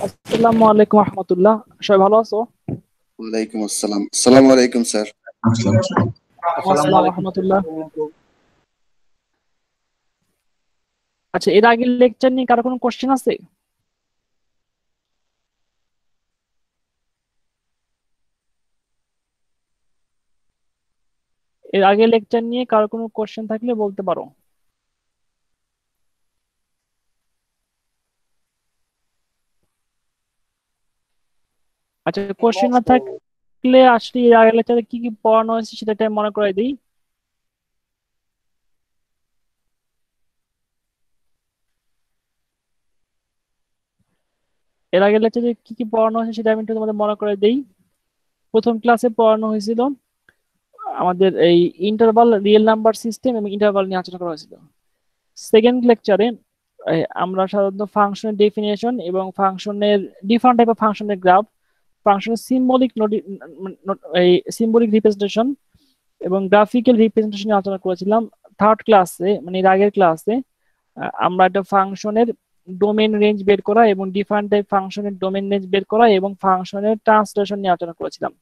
আসসালামু আলাইকুম রহমতুল্লাহ। সবাই ভালো আছো? ওয়ালাইকুম আসসালাম। আসসালামু আলাইকুম স্যার। আসসালামু রহমতুল্লাহ। আচ্ছা, এর আগের লেকচার নিয়ে কারো কোনো কোশ্চেন আছে? এর আগের লেকচার নিয়ে কারো কোনো কোশ্চেন থাকলে বলতে পারো। আচ্ছা, কোশ্চেন না থাকলে আসলে এর আগের লেকচারে কি কি পড়ানো হয়েছে সেটা একটা মনে করে দিই। এর আগের লেকচারে কি কি পড়ানো হয়েছে সেটা আমি একটু তোমাদের মনে করে দিই। প্রথম ক্লাসে পড়ানো হয়েছিল আমাদের এই ইন্টারভাল রিয়েল নাম্বার সিস্টেম এবং ইন্টারভাল নিয়ে আলোচনা করা হয়েছিল। সেকেন্ড লেকচারে আমরা সাধারণত ফাংশনের ডেফিনেশন এবং ফাংশনের ডিফারেন্ট টাইপ অফ ফাংশনের গ্রাফ, ফাংশনের সিম্বলিক এই সিম্বলিক রিপ্রেজেন্টেশন এবং গ্রাফিক্যাল রিপ্রেজেন্টেশন নিয়ে আলোচনা করেছিলাম। থার্ড ক্লাসে মানে এর আগের ক্লাসে আমরা একটা ফাংশনের ডোমেন রেঞ্জ বের করা এবং ডিফারেন্ট টাইপ ফাংশনের ডোমেন রেঞ্জ বের করা এবং ফাংশনের ট্রান্সলেশন নিয়ে আলোচনা করেছিলাম।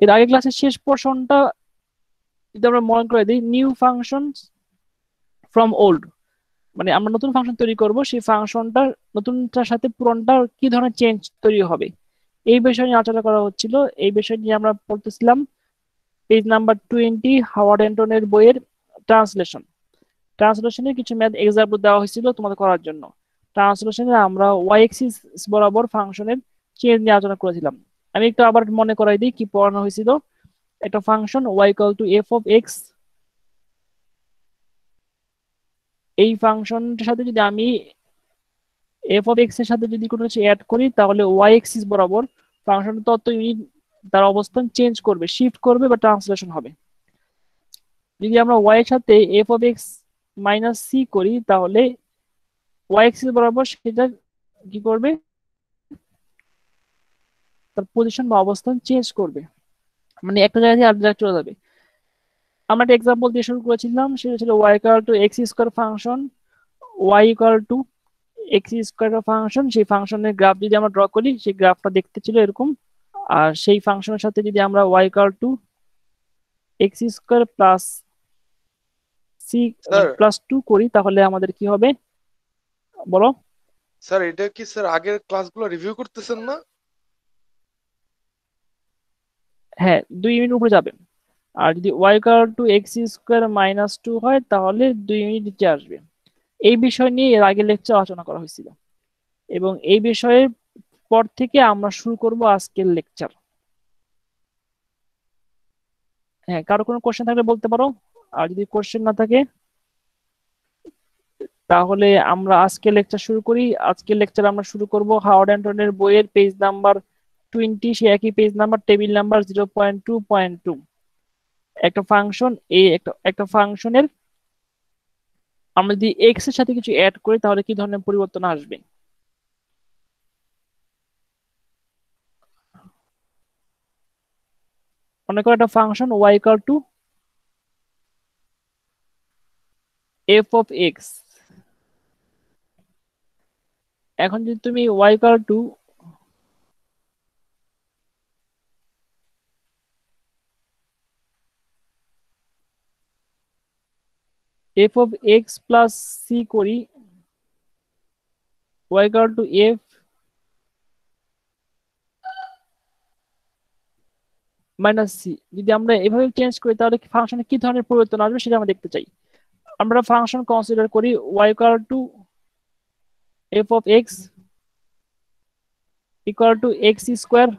এর আগের ক্লাসের শেষ পোর্শনটা যদি আমরা মনে করে দিই, নিউ ফাংশন ফ্রম ওল্ড, মানে আমরা নতুন ফাংশন তৈরি করব, সেই ফাংশনটার নতুনটার সাথে পুরনটা কি ধরনের চেঞ্জ তৈরি হবে এই বিষয় নিয়ে আলোচনা করা হচ্ছিল। এই বিষয় নিয়ে আমরা পড়তেছিলাম পেজ নাম্বার 20 হাওয়ার্ড অ্যান্টনের বইয়ের ট্রান্সলেশন। ট্রান্সলেশনের কিছু ম্যাথ এক্সাম্পল দেওয়া হয়েছিল তোমাদের করার জন্য। ট্রান্সলেশনে আমরা ওয়াই এক্সিস বরাবর ফাংশনের চেঞ্জ নিয়ে আলোচনা করেছিলাম। আমি একটু আবার মনে করাই দিই কি পড়ানো হয়েছিল। একটা function y equal to f of x, এই ফাংশনটার সাথে যদি আমি এফ অফ এক্স এর সাথে যদি কোনো কিছু অ্যাড করি তাহলে ওয়াই এক্সিস বরাবর ফাংশন তত ইউনিট তার অবস্থান চেঞ্জ করবে, শিফট করবে বা ট্রান্সলেশন হবে। যদি আমরা ওয়াই এর সাথে f of x minus c করি তাহলে ওয়াই এক্সিস বরাবর সেটা কি করবে, তার পজিশন বা অবস্থান চেঞ্জ করবে, মানে একটা জায়গা থেকে আরেক জায়গায় চলে যাবে। আমরা একটা এক্সাম্পল দিয়ে শুরু করেছিলাম, সেটা ছিল y equal to x square function, y equal to x square function. সেই ফাংশনের গ্রাফ যদি আমরা ড্র করি সেই গ্রাফটা দেখতে ছিল এরকম। আর সেই ফাংশনের সাথে যদি আমরা y equal to x square plus c sir plus 2 করি তাহলে আমাদের কি হবে বলো? স্যার এটা কি স্যার আগের ক্লাসগুলো রিভিউ করতেছেন না? হ্যাঁ, 2 ইউনিট উপরে যাবে। আর যদি y equal to x square minus 2 হয় তাহলে 2 ইউনিট নিচে আসবে। এই বিষয় নিয়ে এর আগে লেকচার আলোচনা করা হয়েছিল এবং এই বিষয়ের পর থেকে আমরা শুরু করব আজকের লেকচার। হ্যাঁ, কারো কোনো কোশ্চেন থাকলে বলতে পারো, আর যদি কোশ্চেন না থাকে তাহলে আমরা আজকে লেকচার শুরু করি। আজকের লেকচার আমরা শুরু করব হাওয়ার্ড অ্যান্টনের বইয়ের পেজ নাম্বার 20, সে একই পেজ নাম্বার টেবিল নাম্বার 0.2.2। একটা ফাংশন এই একটা ফাংশনের আমরা যদি এক্স এর সাথে কিছু অ্যাড করি তাহলে কি ধরনের পরিবর্তন আসবে। মনে করো একটা function y equal to f of x. এখন যদি তুমি y equal to f of x plus c করি, y equal to f minus c, যদি আমরা এভাবে চেঞ্জ করি তাহলে ফাংশনে কি ধরনের পরিবর্তন আসবে সেটা আমরা দেখতে চাই। আমরা ফাংশন কনসিডার করি y equal to f of x equal to x square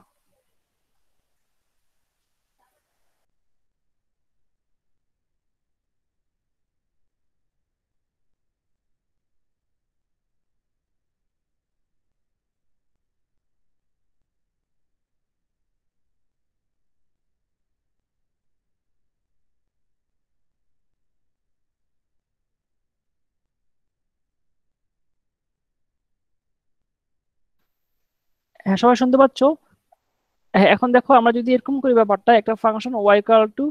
হ্যাঁ, সবাই শুনতে পাচ্ছ? হ্যাঁ, এখন দেখো আমরা যদি এরকম করি ব্যাপারটা, একটা function y equal to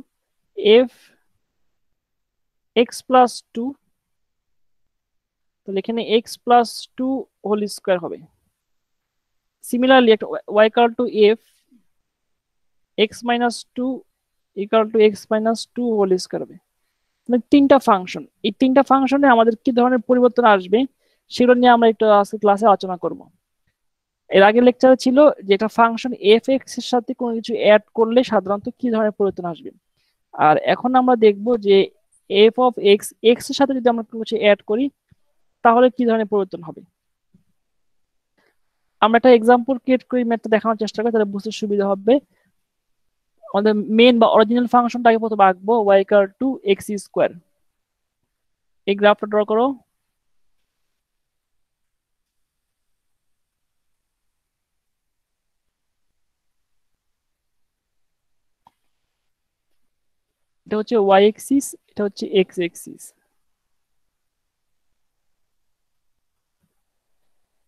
f x plus 2, তাহলে এখানে এক্স প্লাস 2 হোল স্কোয়ার হবে। সিমিলারলি একটা y equal to f x minus 2 equal to x minus 2 whole square হবে। মানে তিনটা ফাংশন, এই তিনটা ফাংশনে আমাদের কি ধরনের পরিবর্তন আসবে সেগুলো নিয়ে আমরা একটু আজকে ক্লাসে আলোচনা করব। এর আগের লেকচারে ছিল যে একটা ফাংশন এফ এক্স এর সাথে কোনো কিছু অ্যাড করলে সাধারণত কি ধরনের পরিবর্তন আসবে, আর এখন আমরা দেখব যে এফ অফ এক্স এক্স এর সাথে যদি আমরা কোনো কিছু অ্যাড করি তাহলে কি ধরনের পরিবর্তন হবে। আমরা একটা এক্সাম্পল ক্রিয়েট করি, ম্যাথটা দেখানোর চেষ্টা করি, তাহলে বুঝতে সুবিধা হবে। আমাদের মেন বা অরিজিনাল ফাংশনটাকে প্রথমে আঁকবো y equal to x square. এই গ্রাফটা ড্র করো। এটা হচ্ছে y এক্সিস, এটা হচ্ছে x এক্সিস।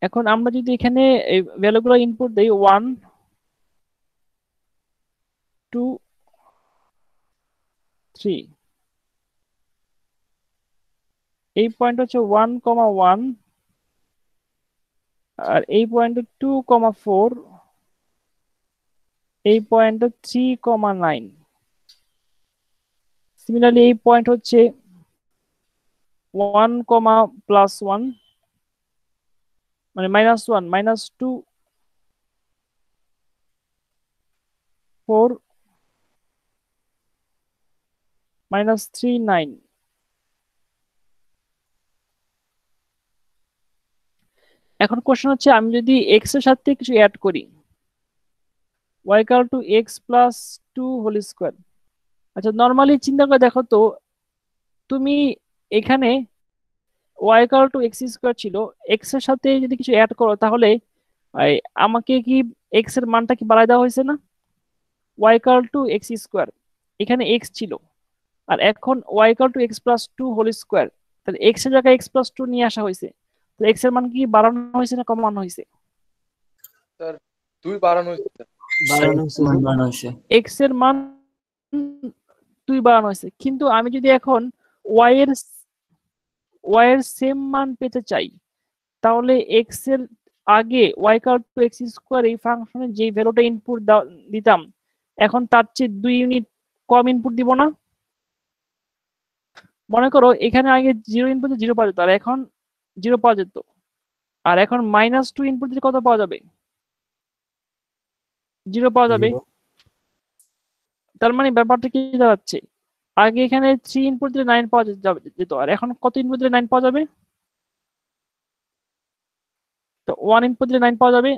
এখন আমরা যদি এখানে এই ভ্যালুগুলো ইনপুট দেই 1 2 3, এই পয়েন্ট হচ্ছে 1,1 আর এই পয়েন্ট 2,4, এই পয়েন্ট 3,9। সিমিলারলি এই পয়েন্ট হচ্ছে 1, +1 মানে -1 -2 4 -3 9। এখন কোশ্চেন হচ্ছে আমি যদি এক্স এর সাথে কিছু অ্যাড করি y equal to x plus 2 whole square. আচ্ছা নরমালি চিন্তা করে দেখো তো, তুমি এখানে y equal to x square ছিল, x এর সাথে যদি কিছু অ্যাড করো তাহলে আমাকে কি x এর মানটা কি বাড়ায় দেওয়া হয়েছে না? y equal to x square, এখানে x ছিল আর এখন y equal to x plus 2 whole square, তাহলে x এর জায়গায় x plus 2 নিয়ে আসা হয়েছে, তো x এর মান কি বাড়ানো হয়েছে না কমানো হয়েছে? স্যার 2 বাড়ানো হয়েছে স্যার। x এর মান 2 বাড়ানো হয়েছে, কিন্তু আমি যদি এখন y এর সেম মান পেতে চাই তাহলে x এর আগে y equal to x square এই ফাংশনে যে ভ্যালুটা ইনপুট দিতাম এখন তার চেয়ে 2 ইউনিট কম ইনপুট দিব না? মনে করো এখানে আগে 0 ইনপুট 0 পাওয়া যেত আর এখন 0 পাওয়া যেত, আর এখন -2 ইনপুট দিলে কত পাওয়া যাবে? 0 পাওয়া যাবে। তার মানে ব্যাপারটা কি দাঁড়াচ্ছে, আগে এখানে 3 ইনপুট দিলে 9 পাওয়া যেত আর এখন কত ইনপুট দিলে 9 পাওয়া যাবে? তো 1 ইনপুট দিলে 9 পাওয়া যাবে।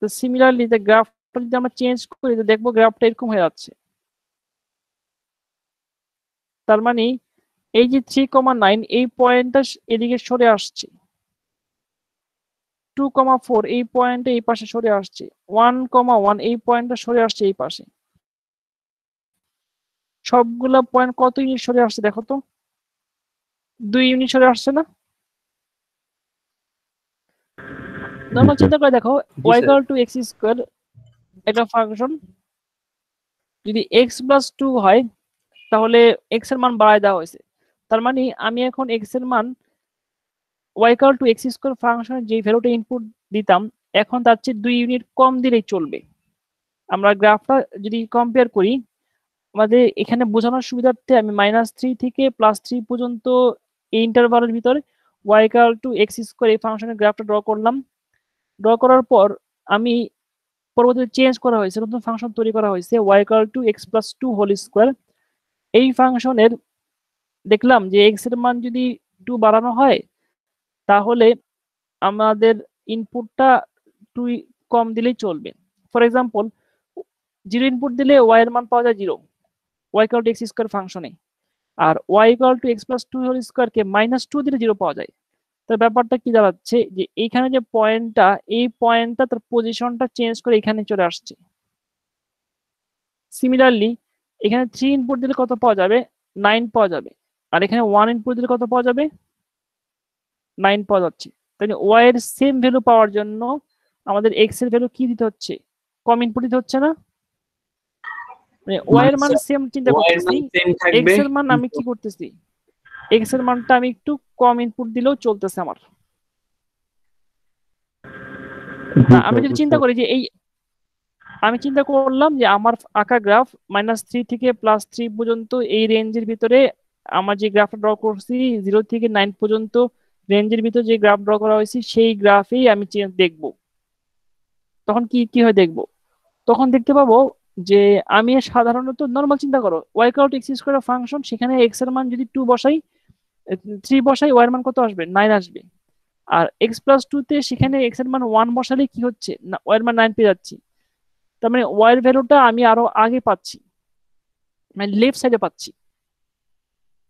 তো সিমিলারলি যে গ্রাফটা যদি আমরা চেঞ্জ করি তো দেখবো গ্রাফটা এরকম হয়ে যাচ্ছে। তার মানে এই যে 3,9 এই পয়েন্টটা এদিকে সরে আসছে, 2,4 এই পয়েন্টটা এই পাশে সরে আসছে, 1,1 এই পয়েন্টটা সরে আসছে এই পাশে। সবগুলা পয়েন্ট কত ইউনিট সরে আসছে দেখো তো, 2 ইউনিট সরে আসছে না? নরমাল চিন্তা করে দেখো y equal to x square একটা ফাংশন যদি x plus 2 হয় তাহলে x এর মান বাড়ায় দেওয়া হয়েছে, তার মানে আমি এখন x এর মান y equal to x square ফাংশনে যে ভ্যালুটা ইনপুট দিতাম এখন তার চেয়ে 2 ইউনিট কম দিলেই চলবে। আমরা গ্রাফটা যদি কম্পেয়ার করি আমাদের এখানে বোঝানোর সুবিধার্থে আমি -3 থেকে +3 পর্যন্ত এই ইন্টারভালের ভিতরে y equal to x square এই ফাংশনের গ্রাফটা ড্র করলাম। ড্র করার পর আমি পরবর্তীতে চেঞ্জ করা হয়েছে, নতুন ফাংশন তৈরি করা হয়েছে y equal to x plus 2 whole square. এই ফাংশনের দেখলাম যে x এর মান যদি 2 বাড়ানো হয় তাহলে আমাদের ইনপুটটা 2 কম দিলেই চলবে। ফর এক্সাম্পল 0 ইনপুট দিলে y এর মান পাওয়া যায় 0 y equal to x square ফাংশনে, আর y equal to x plus 2 whole square কে -2 দিলে 0 পাওয়া যায়। তো ব্যাপারটা কি দাঁড়াচ্ছে যে এইখানে যে পয়েন্টটা এই পয়েন্টটা তার পজিশনটা চেঞ্জ করে এখানে চলে আসছে। সিমিলারলি এখানে 3 ইনপুট দিলে কত পাওয়া যাবে? 9 পাওয়া যাবে, আর এখানে 1 ইনপুট দিলে কত পাওয়া যাবে? 9 পাওয়া যাচ্ছে। তাই y এর সেম ভ্যালু পাওয়ার জন্য আমাদের x এর ভ্যালু কি দিতে হচ্ছে? কম ইনপুট দিতে হচ্ছে না? মানে y এর মান সেম চিন্তা করতেছি, x এর মান আমি কি করতেছি, x এর মানটা আমি একটু কম ইনপুট দিলেও চলতেছে আমার। না, আমি যদি চিন্তা করি যে আমি চিন্তা করলাম যে আমার আঁকা গ্রাফ -3 থেকে +3 পর্যন্ত এই রেঞ্জের ভিতরে আমার যে গ্রাফটা ড্র করছি 0 থেকে 9 পর্যন্ত রেঞ্জের ভিতরে যে গ্রাফ ড্র করা হয়েছে সেই গ্রাফেই আমি দেখব। তখন কি কি হয় দেখব, তখন দেখতে পাবো যে আমি সাধারণত নর্মাল চিন্তা করো y=x² ফাংশন, সেখানে x এর মান যদি 2 বসাই 3 বসাই y এর মান কত আসবে? 9 আসবে। আর x+2 তে সেখানে x এর মান 1 বসালে কি হচ্ছে না, y এর মান 9 পেয়ে যাচ্ছি। তার মানে y এর ভ্যালুটা আমি আরো আগে পাচ্ছি, মানে লেফট সাইডে পাচ্ছি।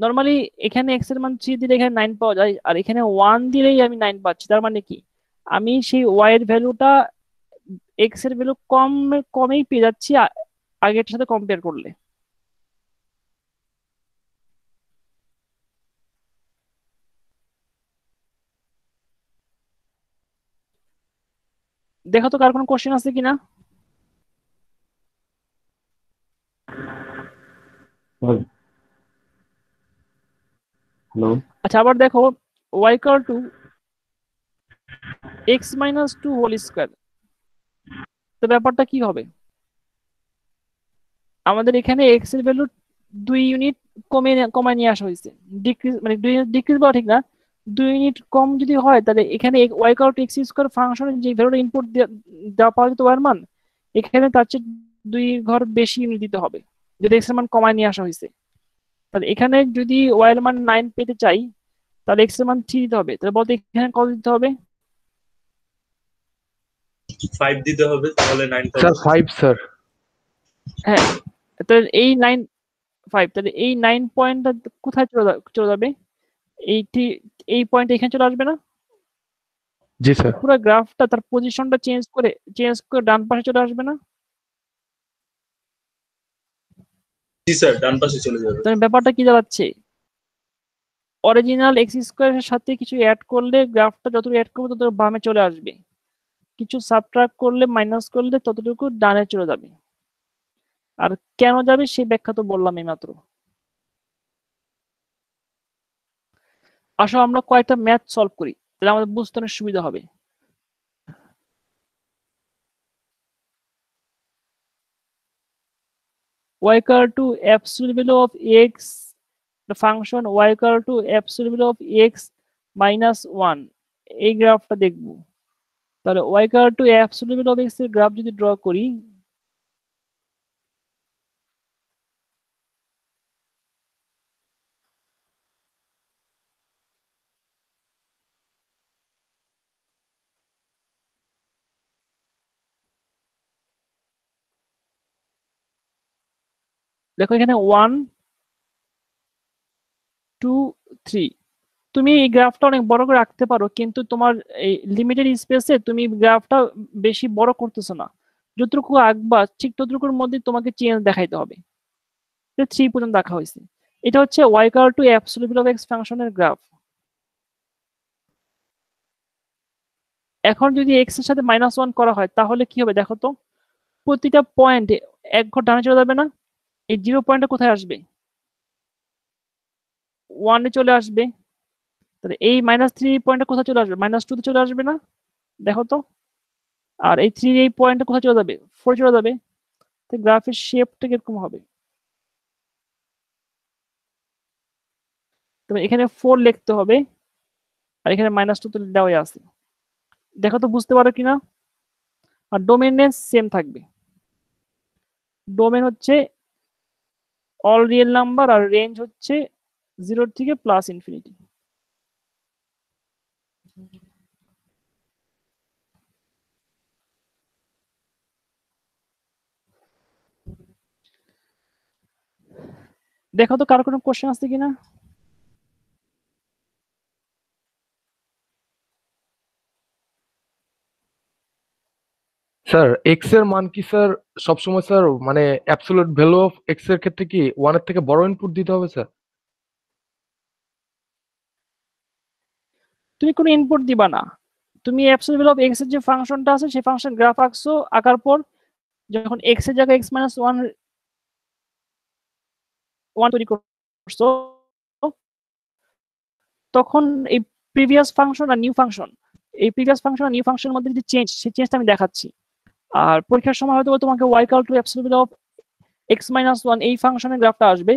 নরমালি এখানে x এর মান 3 দিলে এখানে 9 পাওয়া যায়, আর এখানে 1 দিলেই আমি 9 পাচ্ছি। তার মানে কি আমি সেই y এর ভ্যালুটা x এর ভ্যালু কমেই পেয়ে যাচ্ছি আগের সাথে কম্পেয়ার করলে। দেখো তো কার কোনো কোশ্চেন আছে কিনা। হ্যালো। আচ্ছা, আবার দেখো y=x-2 তো ব্যাপারটা কি হবে? আমাদের এখানে x এর ভ্যালু 2 ইউনিট কমায় নিয়ে আসা হয়েছে। ডিক্রিজ মানে ডিক্রিজ বলা ঠিক না, 2 ইউনিট কম যদি হয় তাহলে এখানে y=x² ফাংশনের যে ভ্যালুটা ইনপুট দেওয়া পাওয়া যেত y এর মান, এখানে তার চেয়ে 2 ঘর বেশি ইউনিট দিতে হবে যদি x এর মান কমায় নিয়ে আসা হয়েছে। তাহলে এখানে যদি y এর মান 9 পেতে চাই তাহলে x এর মান 3 দিতে হবে। তাহলে বলতে এখানে কত দিতে হবে? 5 দিতে হবে, তাহলে 9 স্যার 5 স্যার। হ্যাঁ, তাহলে এই 5, তাহলে এই 9 পয়েন্টটা কোথায় চলে যাবে? এই পয়েন্ট এখানে চলে আসবে না? জি স্যার। পুরো গ্রাফটা তার পজিশনটা চেঞ্জ করে ডান পাশে চলে আসবে না? জি স্যার, ডান পাশে চলে যাবে। তাহলে ব্যাপারটা কি দাঁড়াচ্ছে, অরিজিনাল x² এর সাথে কিছু অ্যাড করলে গ্রাফটা যতটুকু অ্যাড করবে ততটুকু বামে চলে আসবে, কিছু সাবট্রাক্ট করলে মাইনাস করলে ততটুকু ডানে চলে যাবে। আর কেন যাবে সেই ব্যাখ্যা তো বললাম এইমাত্র। আসো আমরা কয়েকটা ম্যাথ সলভ করি, তাহলে আমাদের বুঝতে অনেক সুবিধা হবে। y=absolute value of x, the function y=absolute value of x -1, এই গ্রাফটা দেখব। তাহলে y=absolute value of x এর গ্রাফ যদি ড্র করি, দেখো এখানে 1 2 3, তুমি এই গ্রাফটা অনেক বড় করে রাখতে পারো, কিন্তু তোমার এই লিমিটেড স্পেসে তুমি গ্রাফটা বেশি বড় করতেছো না। যতটুকু আঁকবা ঠিক ততটুকুর মধ্যে তোমাকে চেঞ্জ দেখাইতে হবে। 3 পর্যন্ত রাখা হয়েছে। এটা হচ্ছে y=absolute value of x ফাংশনের গ্রাফ। এখন যদি x এর সাথে -1 করা হয় তাহলে কি হবে দেখো তো, প্রতিটা পয়েন্টে এক ঘর ডানে চলে যাবে না? এই 0 পয়েন্টটা কোথায় আসবে? 1 এ চলে আসবে। তাহলে এই -3 পয়েন্টটা কোথায় চলে আসবে? -2 তে চলে আসবে না? দেখো তো। আর এই 3 এই পয়েন্টটা কোথায় চলে যাবে? 4 চলে যাবে। তো গ্রাফের শেপটা কিরকম হবে? তবে এখানে 4 লিখতে হবে, আর এখানে -2 তো দেওয়াই আছে। দেখো তো বুঝতে পারো কিনা। আর ডোমেইন সেম থাকবে। ডোমেইন হচ্ছে অল রিয়েল নাম্বার, আর রেঞ্জ হচ্ছে 0 থেকে +∞। দেখো তো কার কোনো কোশ্চেন আছে কিনা। স্যার এক্স এর মান কি স্যার সবসময় স্যার মানে অ্যাবসলিউট ভ্যালু অফ এক্স এর ক্ষেত্রে কি 1 এর থেকে বড় ইনপুট দিতে হবে স্যার? তুমি কোনো ইনপুট দিবা না, তুমি অ্যাবসলিউট ভ্যালু অফ x এর যে ফাংশনটা আছে সেই ফাংশন গ্রাফ আঁকছো, আঁকার পর যখন x এর জায়গায় x-1 তৈরি করছো, তখন এই প্রিভিয়াস ফাংশন আর নিউ ফাংশন এই প্রিভিয়াস ফাংশন আর নিউ ফাংশনের মধ্যে যে চেঞ্জ, সেই চেঞ্জটা আমি দেখাচ্ছি। আর পরীক্ষার সময় হয়তো তোমাকে y equal to absolute value of x minus 1 এই ফাংশনের গ্রাফটা আসবে।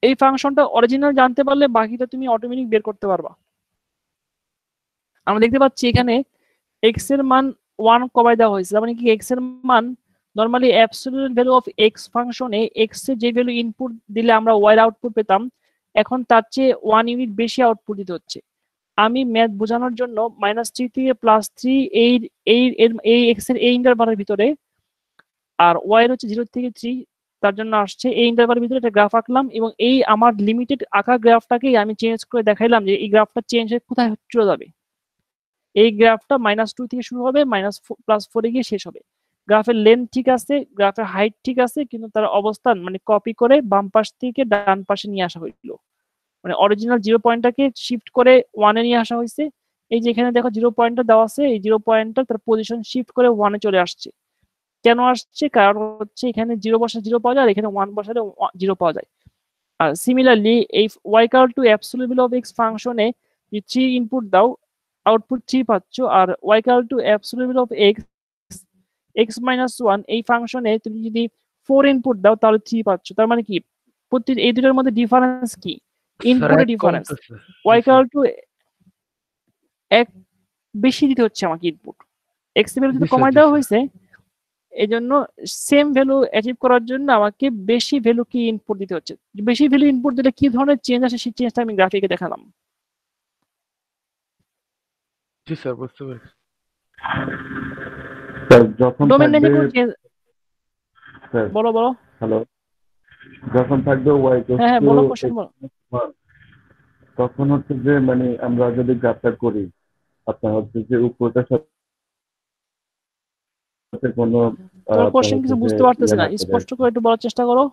এই ফাংশনটা অরিজিনাল জানতে পারলে বাকিটা তুমি অটোমেটিক বের করতে পারবা। আমরা দেখতে পাচ্ছি এখানে x এর মান 1 কমায় দেওয়া হয়েছে, মানে কি x এর মান normally absolute value of x ফাংশনে x এর যে ভ্যালু ইনপুট দিলে আমরা y এর আউটপুট পেতাম, এখন তার চেয়ে 1 ইউনিট বেশি আউটপুট দিতে হচ্ছে। আমি ম্যাথ বোঝানোর জন্য -3 থেকে +3 এই x এর এই ইন্টারভালের ভিতরে আর y এর হচ্ছে 0 থেকে 3, তার জন্য আসছে এই ইন্টারভালের ভিতরে একটা গ্রাফ আঁকলাম এবং এই আমার লিমিটেড আঁকা গ্রাফটাকেই আমি চেঞ্জ করে দেখাইলাম যে এই গ্রাফটা চেঞ্জ হয়ে কোথায় চলে যাবে। এই গ্রাফটা -2 থেকে শুরু হবে, +4 এ গিয়ে শেষ হবে। গ্রাফের লেন্থ ঠিক আছে, গ্রাফের হাইট ঠিক আছে, কিন্তু তার অবস্থান মানে কপি করে বাম পাশ থেকে ডান পাশে নিয়ে আসা হয়েছিল। মানে অরিজিনাল 0 পয়েন্টটাকে শিফট করে 1 এ নিয়ে আসা হয়েছে। এই যে এখানে দেখো 0 পয়েন্টটা দেওয়া আছে, এই 0 পয়েন্টটা তার পজিশন শিফট করে 1 এ চলে আসছে। কেন আসছে? কারণ হচ্ছে এখানে 0 বসালে 0 পাওয়া যায়, এখানে 1 বসালে 0 পাওয়া যায়। আর সিমিলারলি এই y equal to absolute value of x ফাংশনে যে 3 ইনপুট দাও, আউটপুট 3 পাচ্ছ, আর y equal to absolute value of x minus 1 এই ফাংশনে তুমি যদি 4 ইনপুট দাও তাহলে 3 পাচ্ছ। তার মানে কি প্রতি এই দুটোর মধ্যে ডিফারেন্স কি? ইনপুটের ডিফারেন্স। y equal to 1 বেশি দিতে হচ্ছে আমাকে ইনপুট, x এর ভ্যালু যদি কমায় দেওয়া হয়েছে, এই জন্য সেম ভ্যালু অ্যাচিভ করার জন্য আমাকে বেশি ভ্যালু কি ইনপুট দিতে হচ্ছে। বেশি ভ্যালু ইনপুট দিলে কি ধরনের চেঞ্জ আসে সেই চেঞ্জটা আমি গ্রাফিকে দেখালাম। জি স্যার, বুঝতে পেরেছি। স্যার যখন ডোমেন রেঞ্জে থাকবে কোনো চেঞ্জ, স্যার বলো হ্যালো, যখন থাকবে y হ্যাঁ equals বলো, to কোশ্চেন x বলো। plus 1, তখন হচ্ছে যে মানে আমরা যদি গ্রাফটা করি, আপনার হচ্ছে যে উপরটার সাথে কোনো তোমার আপনার কোশ্চেন হচ্ছে কিছু যে বুঝতে পারতেছি না, থাকে যায়। স্পষ্ট করে একটু বলার চেষ্টা করো।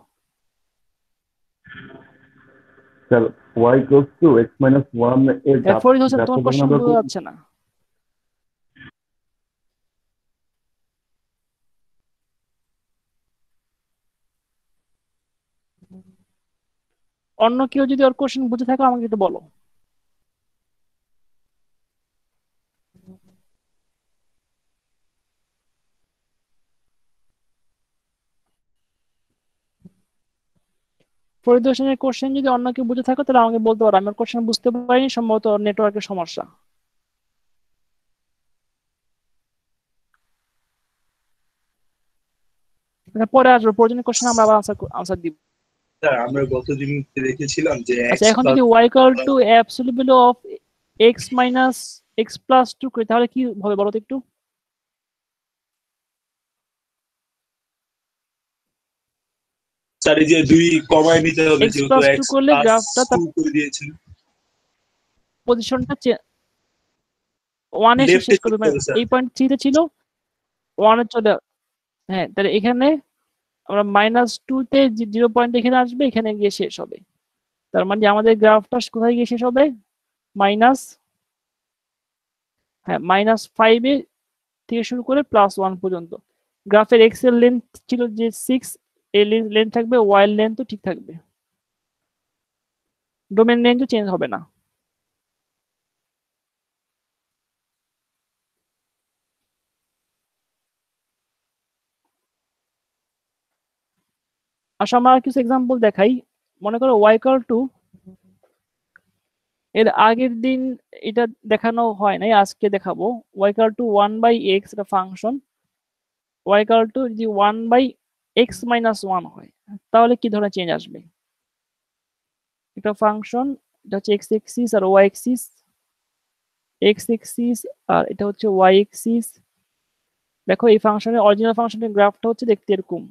Sir y equals to x minus 1 এর ফরিদ হোসেন, গ্রাফটা তোমার যখন কোশ্চেন আমরা বোঝা করি, যাচ্ছে না। অন্য কেউ যদি ওর কোশ্চেন বুঝে থাকো আমাকে একটু বলো। ফরিদ হোসেনের কোশ্চেন যদি অন্য কেউ বুঝে থাকো তাহলে আমাকে বলতে পারো, আমি কোশ্চেন বুঝতে পারিনি, সম্ভবত নেটওয়ার্কের সমস্যা। পরে আসবো, প্রয়োজনীয় কোশ্চেন আমরা আবার আনসার দিব। স্যার আমরা গতদিন দেখেছিলাম যে আচ্ছা, এখন যদি y equal to absolute value of x minus x plus 2 করি তাহলে কি হবে বলো তো একটু। স্যার এই যে 2 কমায় নিতে হবে x যেহেতু plus 2 x করলে plus গ্রাফটা তার 2 করে দিয়েছেন, পজিশনটা 1 এ লেফটে শেষ করবে, করতে মানে হবে স্যার। এই পয়েন্ট 3 তে ছিল 1 এ চলে। হ্যাঁ, তাহলে এখানে আমরা -2 তে 0 পয়েন্ট এখানে আসবে, এখানে গিয়ে শেষ হবে। তার মানে আমাদের গ্রাফটা কোথায় গিয়ে শেষ হবে? -5 এ থেকে শুরু করে +1 পর্যন্ত। গ্রাফের x এর লেন্থ ছিল যে 6, এই লেন্থ থাকবে, y এর লেন্থও ঠিক থাকবে, ডোমেন রেঞ্জও চেঞ্জ হবে না। আসলে আমরা কিছু এক্সাম্পল দেখাই। মনে করো y equal to, এর আগের দিন এটা দেখানো হয় নাই, আজকে দেখাবো। y equal to 1/x এটা ফাংশন, y equal to যদি 1/x minus 1 হয় তাহলে কি ধরনের চেঞ্জ আসবে? এটা ফাংশন, এটা হচ্ছে x এক্সিস আর y এক্সিস, x এক্সিস আর এটা হচ্ছে y এক্সিস। দেখো এই ফাংশনের অরিজিনাল ফাংশনের গ্রাফটা হচ্ছে দেখতে এরকম।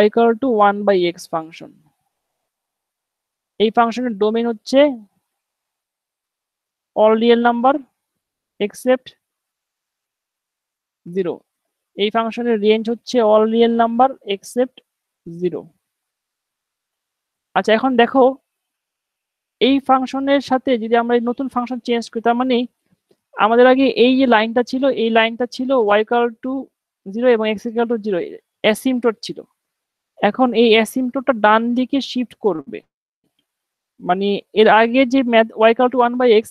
y equal to 1/x function. এই ফাংশনের ডোমেইন হচ্ছে অল রিয়েল নাম্বার এক্সেপ্ট 0। এই ফাংশনের রেঞ্জ হচ্ছে অল রিয়েল নাম্বার এক্সেপ্ট 0। আচ্ছা, এখন দেখো এই ফাংশনের সাথে যদি আমরা এই নতুন ফাংশন চেঞ্জ করি, তার মানে আমাদের আগে এই যে লাইনটা ছিল, এই লাইনটা ছিল y equal to 0 এবং x equal to 0 অ্যাসিম্পটোট ছিল। এখন এই অ্যাসিম্পটোটটা ডান দিকে শিফট করবে, মানে এর আগে যে math y equal to 1/x,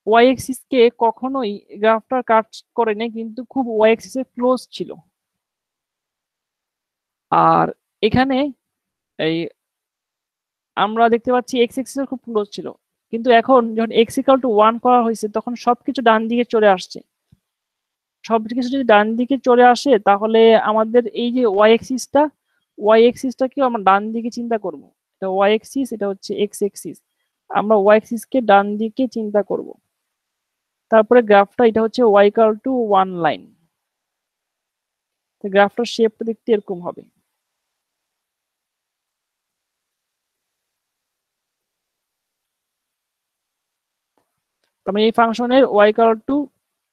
y axis কে কখনোই গ্রাফটা কাট করে নাই, কিন্তু খুব y অ্যাক্সিসে ক্লোজ ছিল। আর এখানে এই আমরা দেখতে পাচ্ছি x অ্যাক্সিসের খুব ক্লোজ ছিল, কিন্তু এখন যখন x ইকুয়াল টু 1 করা হয়েছে তখন সবকিছু ডান দিকে চলে আসছে। সবকিছু যদি ডান দিকে চলে আসে তাহলে আমাদের এই যে y অ্যাক্সিসটাকেও আমরা ডান দিকে চিন্তা করব। এটা y অ্যাক্সিস, এটা হচ্ছে x অ্যাক্সিস, আমরা y অ্যাক্সিসকে ডান দিকে চিন্তা করব। তারপরে গ্রাফটা এটা হচ্ছে y ইকুয়াল টু 1 লাইন। তো গ্রাফটার শেপটা দেখতে এরকম হবে। তার মানে এই ফাংশনের y equal to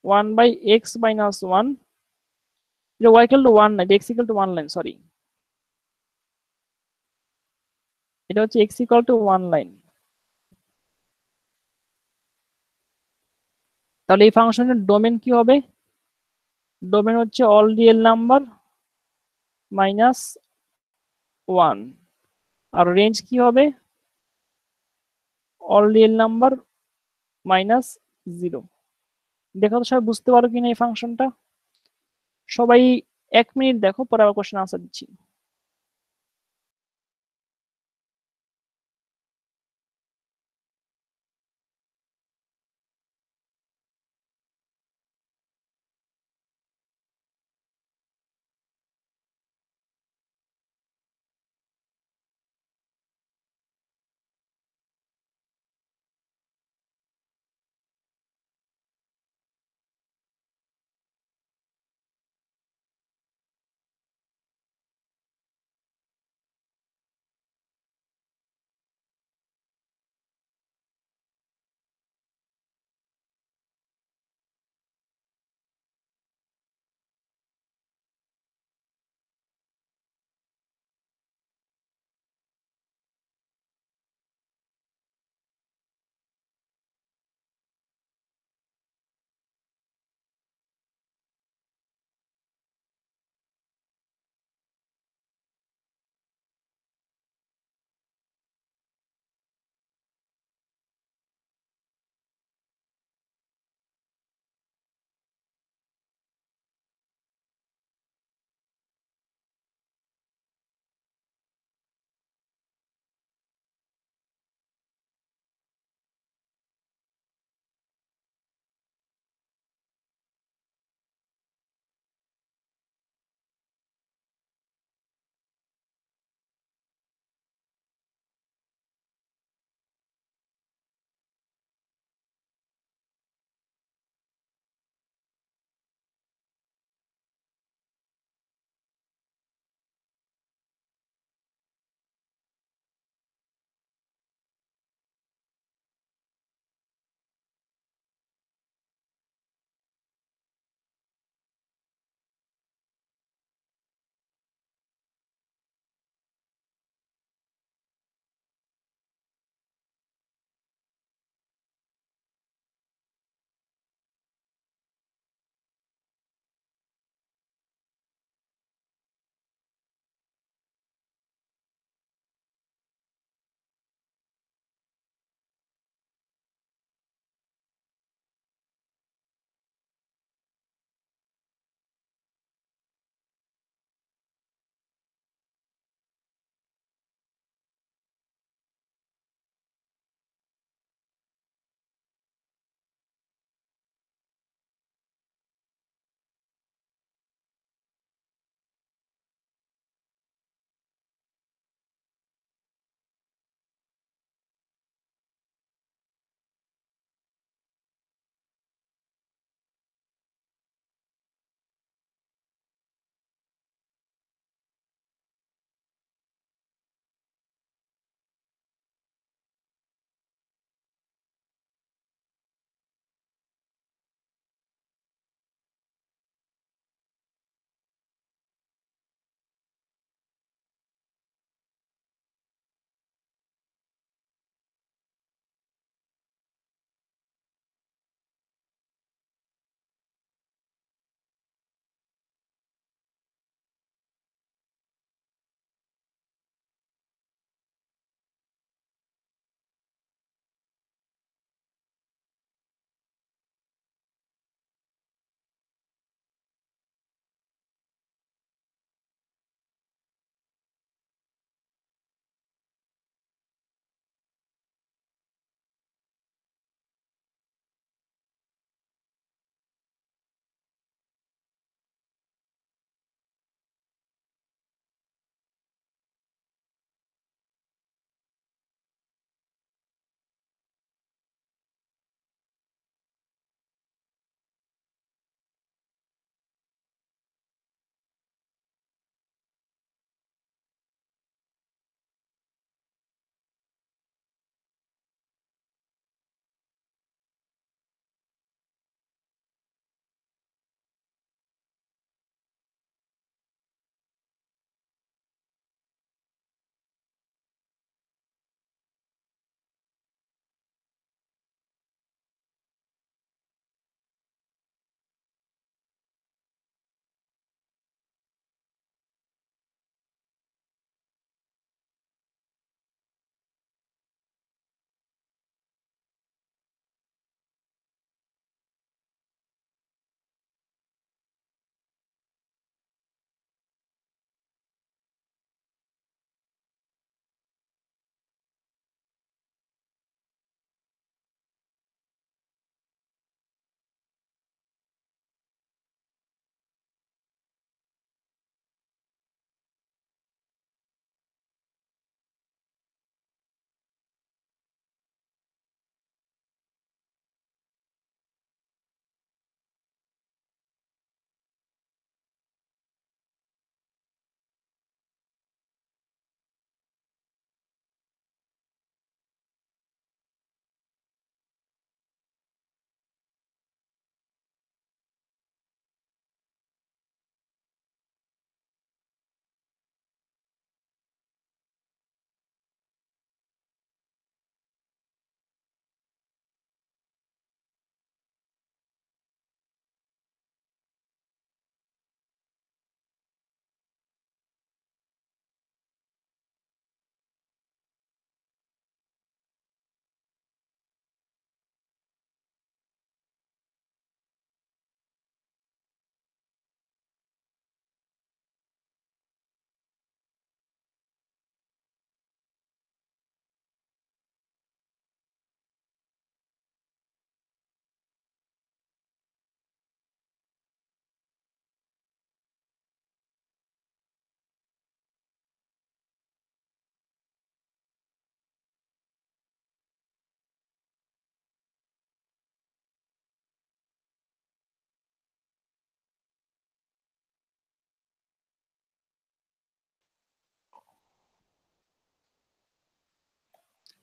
1/x minus 1, এটা y ইকুয়াল টু 1 না, এটা x equal to 1 line, sorry, এটা হচ্ছে x ইকুয়াল টু 1 লাইন। তাহলে এই ফাংশনের ডোমেন কি হবে? ডোমেন হচ্ছে অল রিয়েল নাম্বার মাইনাস 1, আর রেঞ্জ কি হবে? All real number minus 0। দেখো তো সবাই বুঝতে পারো কিনা এই ফাংশনটা? সবাই 1 মিনিট দেখো, পরে আবার কোশ্চেন আনসার দিচ্ছি।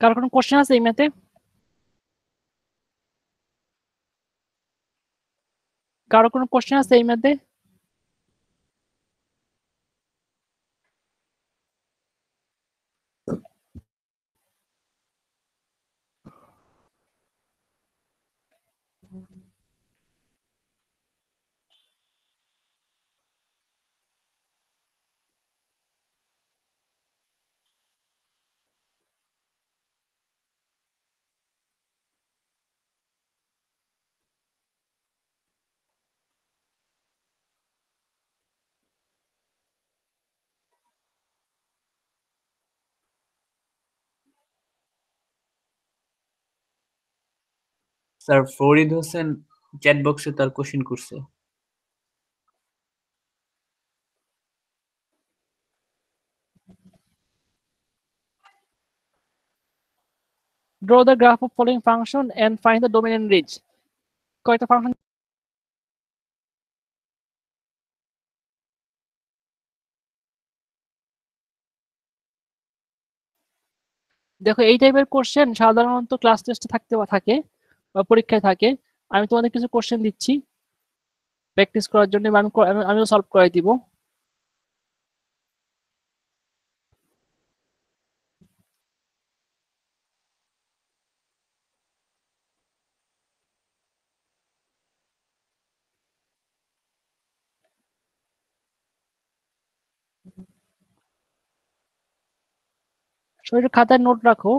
কারো কোনো কোশ্চেন আছে এই ম্যাথে? কারো কোনো কোশ্চেন আছে এই ম্যাথে? স্যার ফরিদ হোসেন চ্যাট বক্সে তার কোশ্চেন করছে। Draw the graph of following function and find the domain and range. কয়টা ফাংশন? দেখো এই টাইপের কোশ্চেন সাধারণত ক্লাস টেস্টে থাকে বা পরীক্ষায় থাকে। আমি তোমাদের কিছু কোশ্চেন দিচ্ছি প্র্যাকটিস করার জন্য, আমিও সলভ করাই দিব। শরীরের খাতায় নোট রাখো।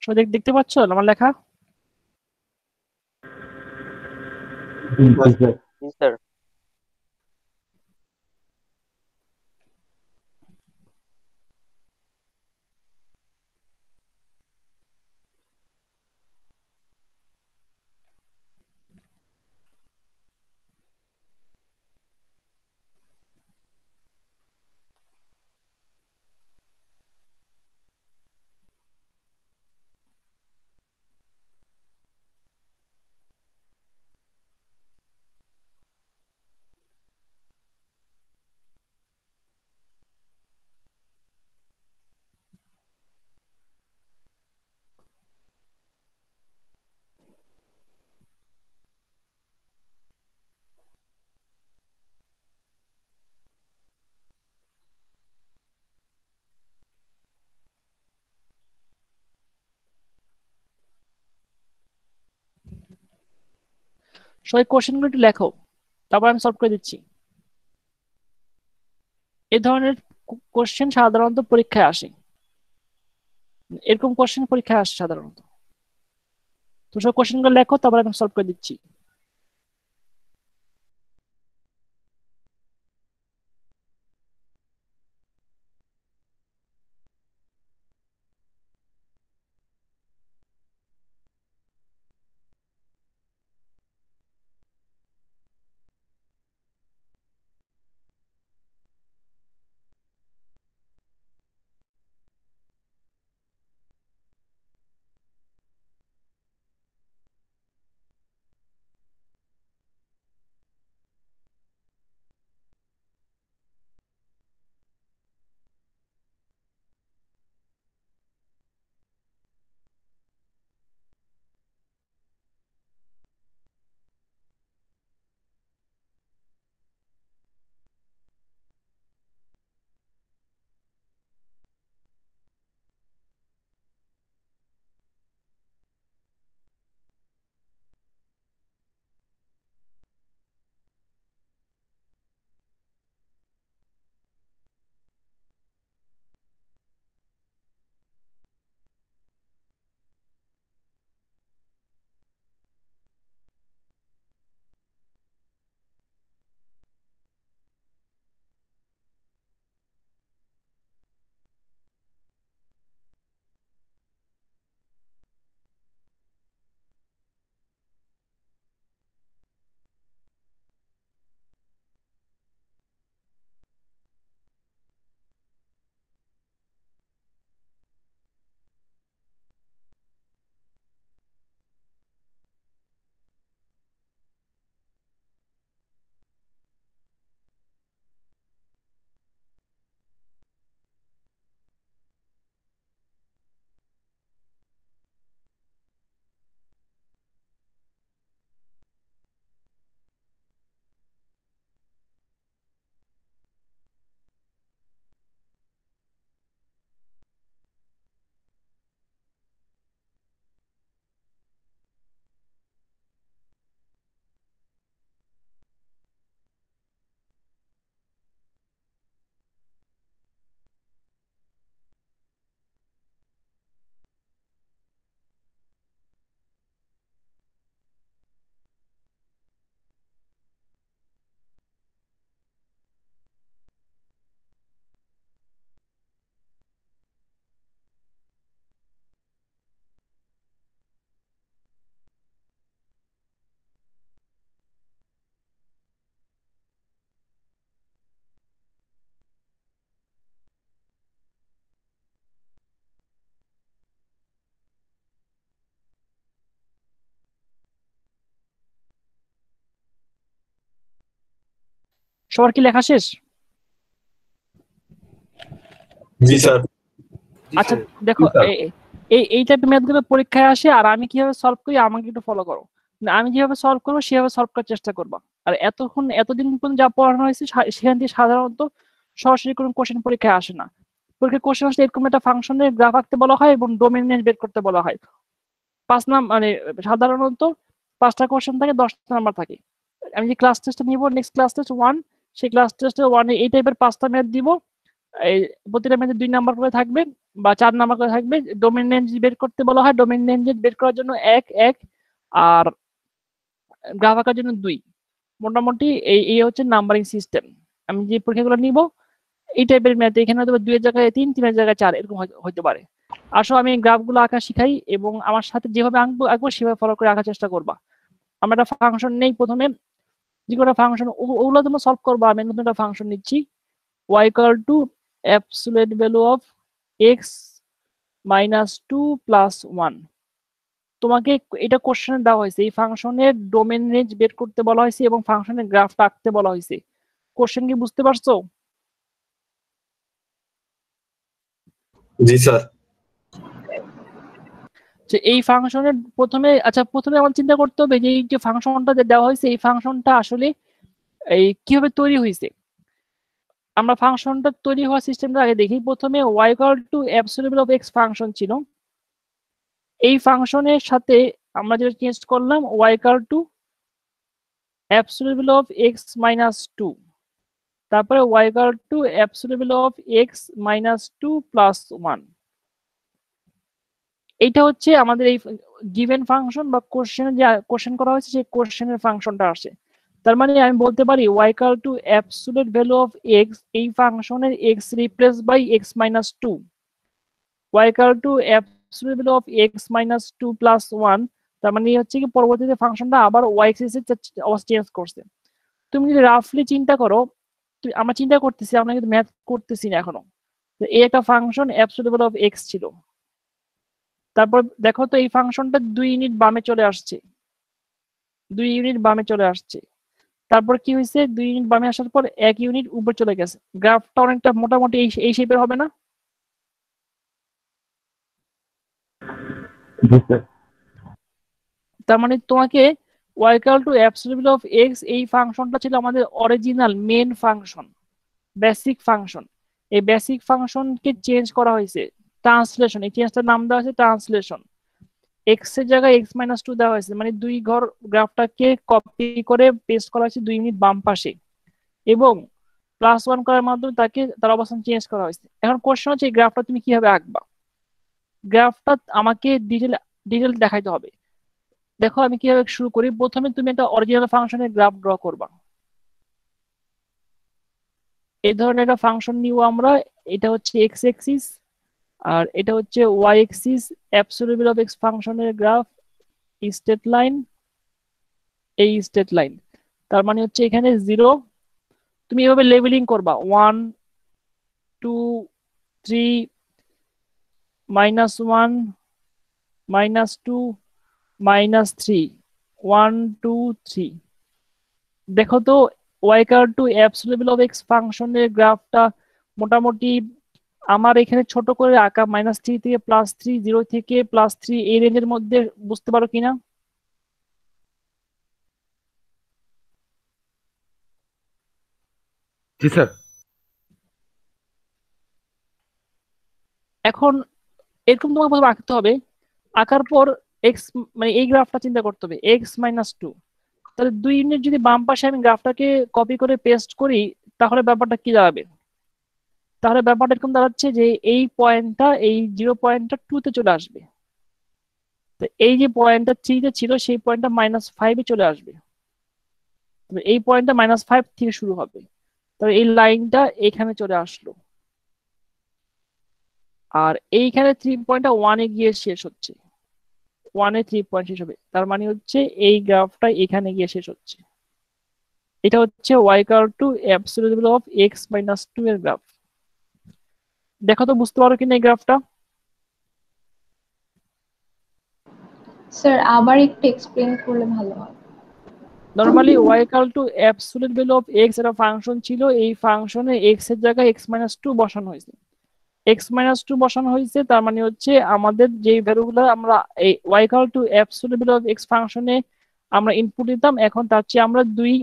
সবাই দেখতে পাচ্ছ আমার লেখা? জি স্যার। স্যার। সবাই কোশ্চেনগুলো একটু লেখো, তারপর আমি সলভ করে দিচ্ছি। এই ধরনের কোশ্চেন সাধারণত পরীক্ষায় আসে, এরকম কোশ্চেন পরীক্ষায় আসে সাধারণত। তো সব কোশ্চেনগুলো লেখো, তারপর আমি সলভ করে দিচ্ছি। সবার কি লেখা শেষ? জি স্যার। আচ্ছা দেখো, স্যার। এই টাইপের ম্যাথ গুলো পরীক্ষায় আসে, আর আমি কিভাবে সলভ করি আমাকে একটু ফলো করো। আমি যেভাবে সলভ করবো সেভাবে সলভ করার চেষ্টা করবা। আর এতদিন পর্যন্ত যা পড়ানো হয়েছে সেখান থেকে সাধারণত সরাসরি কোনো কোশ্চেন পরীক্ষায় আসে না। পরীক্ষায় কোশ্চেন আসলে এরকম একটা ফাংশনের গ্রাফ আঁকতে বলা হয় এবং ডোমেন রেঞ্জ বের করতে বলা হয়। 5 নাম্বার মানে সাধারণত 5টা কোশ্চেন থাকে, 10টা নাম্বার থাকে। আমি যে ক্লাস টেস্টটা নিব, নেক্সট ক্লাস টেস্ট 1, সেই ক্লাস টেস্টে 1 এই টাইপের 5টা ম্যাথ দিব। এই প্রতিটা ম্যাথে 2 নাম্বার করে থাকবে বা 4 নাম্বার করে থাকবে। ডোমেন রেঞ্জ বের করতে বলা হয়, ডোমেন রেঞ্জ বের করার জন্য 1 আর গ্রাফ আঁকার জন্য 2। মোটামুটি এই হচ্ছে নাম্বারিং সিস্টেম। আমি যে পরীক্ষাগুলো নিব এই টাইপের ম্যাথ, এখানে হয়তো 2 এর জায়গায় 3, 3 এর জায়গায় 4 এরকম হতে পারে। আসো আমি গ্রাফগুলো আঁকা শিখাই এবং আমার সাথে যেভাবে আঁকবো সেভাবে ফলো করে আঁকার চেষ্টা করবা। আমরা একটা ফাংশন নেই, প্রথমে যে কোনো ফাংশন ওগুলো তোমরা সলভ করবা। আমি নতুন একটা ফাংশন নিচ্ছি, y equal to absolute value of x minus 2 plus 1। তোমাকে এটা কোশ্চেনে দেওয়া হয়েছে, এই ফাংশনের ডোমেন রেঞ্জ বের করতে বলা হয়েছে এবং ফাংশনের গ্রাফটা আঁকতে বলা হয়েছে। কোশ্চেন কি বুঝতে পারছো? জি স্যার। যে এই ফাংশনের প্রথমে আমার চিন্তা করতে হবে যে এই যে ফাংশনটা দেওয়া হয়েছে এই ফাংশনটা আসলে এই কিভাবে তৈরি হয়েছে। আমরা ফাংশনটা তৈরি হওয়ার সিস্টেমটা আগে দেখি। প্রথমে y equal to absolute value of x function ছিল, এই ফাংশনের সাথে আমরা যেটা চেঞ্জ করলাম y equal to absolute value of x minus 2, তারপরে y equal to absolute value of x minus 2 plus 1। এইটা হচ্ছে আমাদের এই গিভেন ফাংশন বা কোশ্চেনে যে কোশ্চেন করা হয়েছে সেই কোশ্চেনের ফাংশনটা আসে। তার মানে আমি বলতে পারি y equal to absolute value of x, এই ফাংশনের x replace by x minus 2, y equal to absolute value of x minus 2 plus 1। তার মানে হচ্ছে কি পরবর্তীতে ফাংশনটা আবার y এক্সিস এর অবস্থা চেঞ্জ করছে। তুমি যদি রাফলি চিন্তা করো, আমরা চিন্তা করতেছি, আমরা কিন্তু ম্যাথ করতেছি না এখনো। এই একটা function absolute value of x ছিল, তারপর দেখো তো এই ফাংশনটা 2 ইউনিট বামে চলে আসছে, 2 ইউনিট বামে চলে আসছে। তারপর কি হয়েছে, 2 ইউনিট বামে আসার পর 1 ইউনিট উপরে চলে গেছে। গ্রাফটা অনেকটা মোটামুটি এই শেপের হবে না? জি স্যার। তার মানে তোমাকে y equal to absolute value of x, এই ফাংশনটা ছিল আমাদের original main function, basic function. এই বেসিক ফাংশনকে চেঞ্জ করা হয়েছে, ট্রান্সলেশন। এই চেঞ্জটার নাম দেওয়া হয়েছে ট্রান্সলেশন। x এর জায়গায় x minus 2 দেওয়া হয়েছে, মানে 2 ঘর গ্রাফটাকে কপি করে পেস্ট করা হয়েছে 2 ইউনিট বাম পাশে এবং +1 করার মাধ্যমে তার অবস্থান চেঞ্জ করা হয়েছে। এখন কোশ্চেন হচ্ছে এই গ্রাফটা তুমি কিভাবে আঁকবা। গ্রাফটা আমাকে ডিটেল দেখাইতে হবে। দেখো আমি কিভাবে শুরু করি। প্রথমে তুমি একটা অরিজিনাল ফাংশনের গ্রাফ ড্র করবা। এই ধরনের একটা ফাংশন নিব আমরা, এটা হচ্ছে x অ্যাক্সিস আর এটা হচ্ছে y Axis. Absolute value of x ফাংশনের গ্রাফ, স্টেট লাইন, এই স্টেট লাইন। তার মানে হচ্ছে এখানে 0। তুমি এভাবে লেবেলিং করবা 1 2 3 -1 -2 -3 1 2 3। দেখো তো y equal to absolute value of x ফাংশনের গ্রাফটা মোটামুটি আমার এখানে ছোট করে আঁকা, -3 থেকে +3, 0 থেকে +3 এই রেঞ্জের মধ্যে, বুঝতে পারো কিনা? জি স্যার। এখন এরকম তোমাকে প্রথমে আঁকতে হবে। আঁকার পর এক্স মানে এই গ্রাফটা চিন্তা করতে হবে x - 2। তাহলে 2 ইউনিট যদি বাম পাশে আমি গ্রাফটাকে কপি করে পেস্ট করি তাহলে ব্যাপারটা কি দাঁড়াবে? তাহলে ব্যাপারটা এরকম দাঁড়াচ্ছে যে এই পয়েন্টটা, এই 0 পয়েন্টটা 2 তে চলে আসবে। তো এই যে পয়েন্টটা 3 তে ছিল সেই পয়েন্টটা -5 এ চলে আসবে। এই পয়েন্টটা -5 থেকে শুরু হবে। তবে এই লাইনটা এখানে চলে আসলো আর এইখানে 3 পয়েন্টটা 1 এ গিয়ে শেষ হচ্ছে। 1 এ 3 পয়েন্ট শেষ হবে, তার মানে হচ্ছে এই গ্রাফটা এখানে গিয়ে শেষ হচ্ছে। এটা হচ্ছে y equal to absolute value of x minus 2 এর গ্রাফ। দেখো তো বুঝতে পারো কিনা এই গ্রাফটা? স্যার আবার একটু এক্সপ্লেইন করলে ভালো হয়। Normally y equal to absolute value of x একটা ফাংশন ছিল, এই ফাংশনে x এর জায়গায় x মাইনাস টু বসানো হয়েছে। x মাইনাস টু বসানো হয়েছে, তার মানে হচ্ছে আমাদের যে ভ্যালুগুলো আমরা এই y equal to absolute value of x ফাংশনে আমরা ইনপুট দিতাম, এখন তার চেয়ে আমরা দুই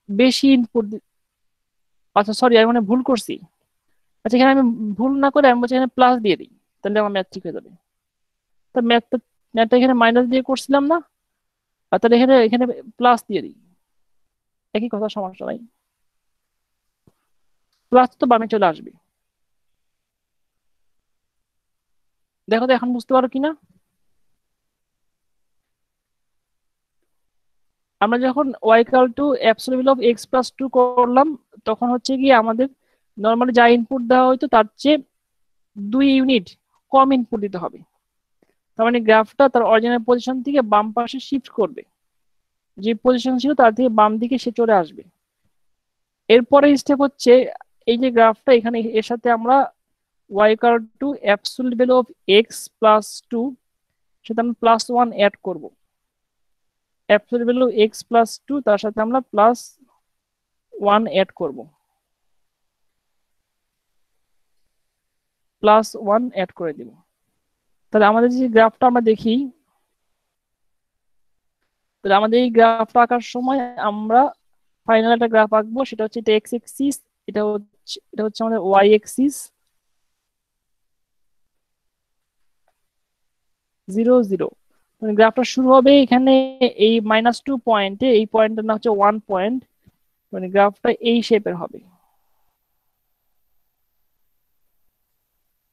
বেশি ইনপুট। আচ্ছা সরি, আমি মানে ভুল করছি। আচ্ছা, এখানে আমি ভুল না করে আমি বলছি এখানে প্লাস দিয়ে দিই, তাহলে আমার ম্যাথ ঠিক হয়ে যাবে। তো ম্যাথটা এখানে মাইনাস দিয়ে করছিলাম না, আর তাহলে এখানে এখানে প্লাস দিয়ে দিই, একই কথা, সমস্যা নাই। প্লাস তো বামে চলে আসবে। দেখো তো এখন বুঝতে পারো কিনা। আমরা যখন y equal to absolute value of x plus two করলাম, তখন হচ্ছে কি আমাদের নর্মালি যা ইনপুট দেওয়া হয়তো তার চেয়ে 2 ইউনিট কম ইনপুট দিতে হবে। তার মানে গ্রাফটা তার অরিজিনাল পজিশন থেকে বাম পাশে শিফট করবে, যে পজিশন ছিল তার থেকে বাম দিকে সে চলে আসবে। এরপরে স্টেপ হচ্ছে এই যে গ্রাফটা এখানে, এর সাথে আমরা y equal to absolute value of x plus two সাথে আমরা প্লাস ওয়ান অ্যাড করবো। Absolute value x plus two তার সাথে আমরা প্লাস ওয়ান অ্যাড করব, প্লাস ওয়ান অ্যাড করে দিব। তাহলে আমাদের যে গ্রাফটা আমরা দেখি, তাহলে আমাদের এই গ্রাফটা আঁকার সময় আমরা ফাইনাল একটা গ্রাফ আঁকবো, সেটা হচ্ছে এটা এক্স এক্সিস, এটা হচ্ছে আমাদের ওয়াই এক্সিস, 0 0। মানে গ্রাফটা শুরু হবে এখানে এই -2 পয়েন্টে, এই পয়েন্টের নাম হচ্ছে 1 পয়েন্ট, মানে গ্রাফটা এই শেপের হবে।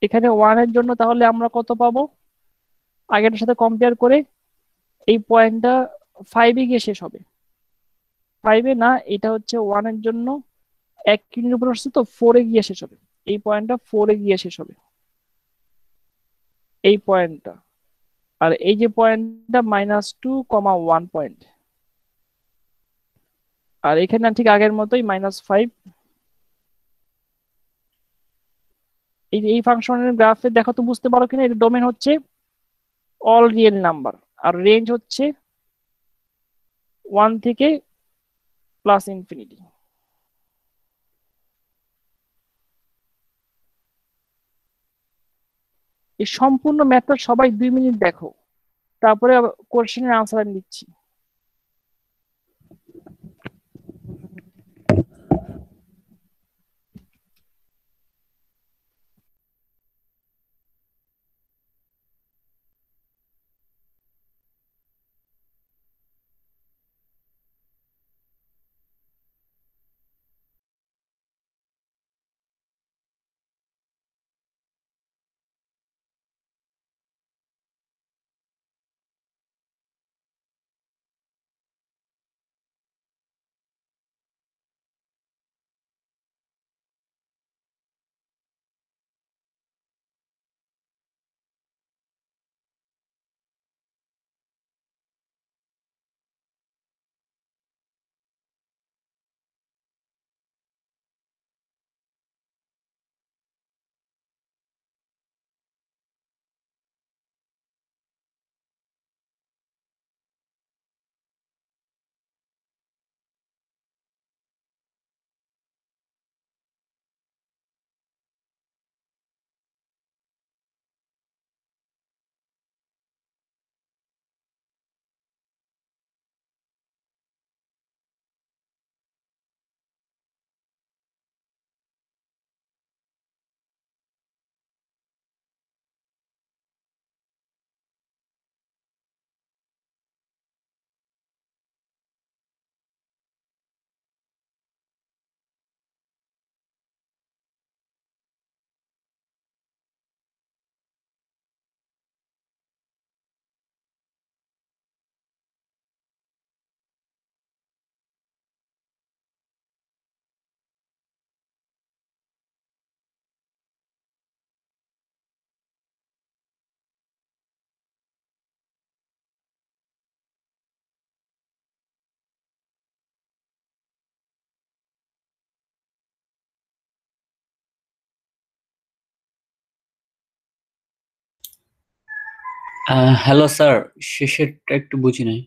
এখানে 1 এর জন্য তাহলে আমরা কত পাবো আগেরটার সাথে কম্পেয়ার করে? এই পয়েন্টটা 5-এ গিয়ে শেষ হবে। 5-এ না, এটা হচ্ছে 1-এর জন্য 1 ইউনিট উপর আসছে, তো 4-এ গিয়ে শেষ হবে। এই পয়েন্টটা 4-এ গিয়ে শেষ হবে, এই পয়েন্টটা। আর এই যে পয়েন্টটা -2, 1 পয়েন্ট। আর এখানে ঠিক আগের মতোই -5। এই ফাংশনের গ্রাফে দেখো তো বুঝতে পারো কিনা, এর ডোমেন হচ্ছে অল রিয়েল নাম্বার, আর রেঞ্জ হচ্ছে 1 থেকে প্লাস ইনফিনিটি। এই সম্পূর্ণ ম্যাথটা সবাই 2 মিনিট দেখো, তারপরে কোশ্চেনের আনসার আমি দিচ্ছি। হ্যালো স্যার, শেষেরটা একটু বুঝি নাই।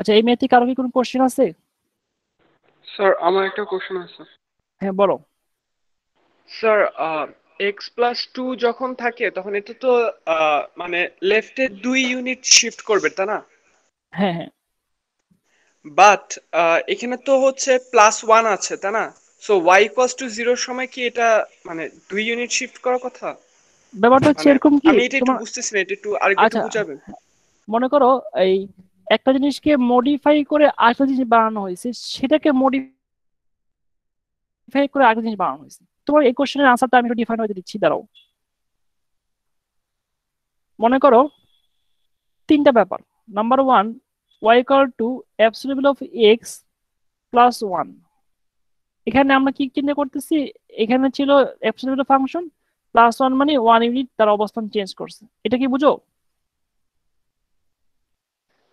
আচ্ছা, এই ম্যাথে কারো কি কোনো কোশ্চেন আছে? স্যার আমার একটা কোশ্চেন আছে হ্যাঁ বলো। স্যার। x+2 যখন থাকে তখন এটা তো মানে লেফটে 2 ইউনিট শিফট করবে তাই না? হ্যাঁ হ্যাঁ, বাট এখানে তো হচ্ছে +1 আছে তাই না? সো y=0 সময় কি এটা মানে 2 ইউনিট শিফট করার কথা? ব্যাপারটা হচ্ছে মানে এরকম কি আমি এটা একটু তোমার, বুঝতেছি না, এটা একটু আরেকটু আচ্ছা বুঝাবেন? মনে করো এই একটা জিনিসকে মডিফাই করে আরেকটা জিনিস বানানো হয়েছে, সেটাকে মডিফাই করে আরেকটা জিনিস বানানো হয়েছে। তোমার এই কোশ্চেনের আনসারটা আমি একটু ডিফাইন হতে দিচ্ছি, দাঁড়াও। মনে করো তিনটা ব্যাপার। Number one, y=x+1। এখানে আমরা কি চিন্তা করতেছি, এখানে ছিল অ্যাবসলিউট ফাংশন, +1 মানে 1 ইউনিট তার অবস্থান চেঞ্জ করছে, এটা কি বুঝো?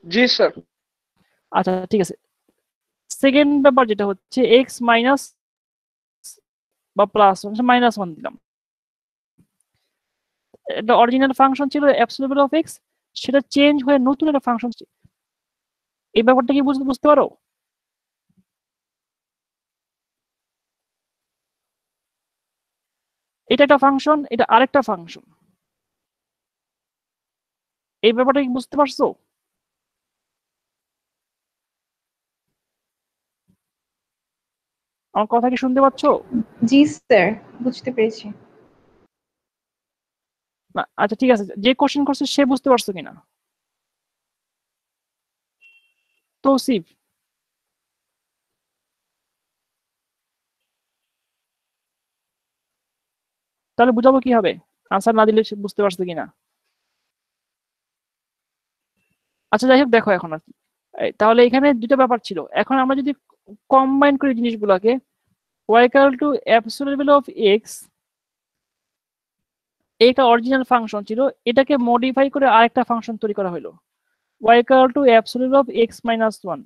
জি স্যার। আচ্ছা ঠিক আছে। সেকেন্ড ব্যাপার যেটা হচ্ছে এক্স মাইনাস বা +1 দিলাম, এটা অরিজিনাল ফাংশন ছিল f(x), সেটা চেঞ্জ হয়ে নতুন একটা ফাংশন। এই ব্যাপারটা কি বুঝতে পারো? এটা একটা ফাংশন, এটা আরেকটা ফাংশন, এই ব্যাপারটা কি বুঝতে পারছো? আমার কথা কি শুনতে পাচ্ছ? জি স্যার, বুঝতে পেরেছি। না আচ্ছা ঠিক আছে, যে কোশ্চেন করছে সে বুঝতে পারছো কিনা? তৌসিফ, তাহলে বুঝাবো কি হবে? আনসার না দিলে সে বুঝতে পারছে কিনা। আচ্ছা যাই হোক, দেখো এখন আর কি, তাহলে এখানে দুটো ব্যাপার ছিল। এখন আমরা যদি কম্বাইন করি জিনিসগুলোকে, y=f(x), এটা অরিজিনাল ফাংশন ছিল, এটাকে মডিফাই করে আরেকটা ফাংশন তৈরি করা হলো y=f(x−1).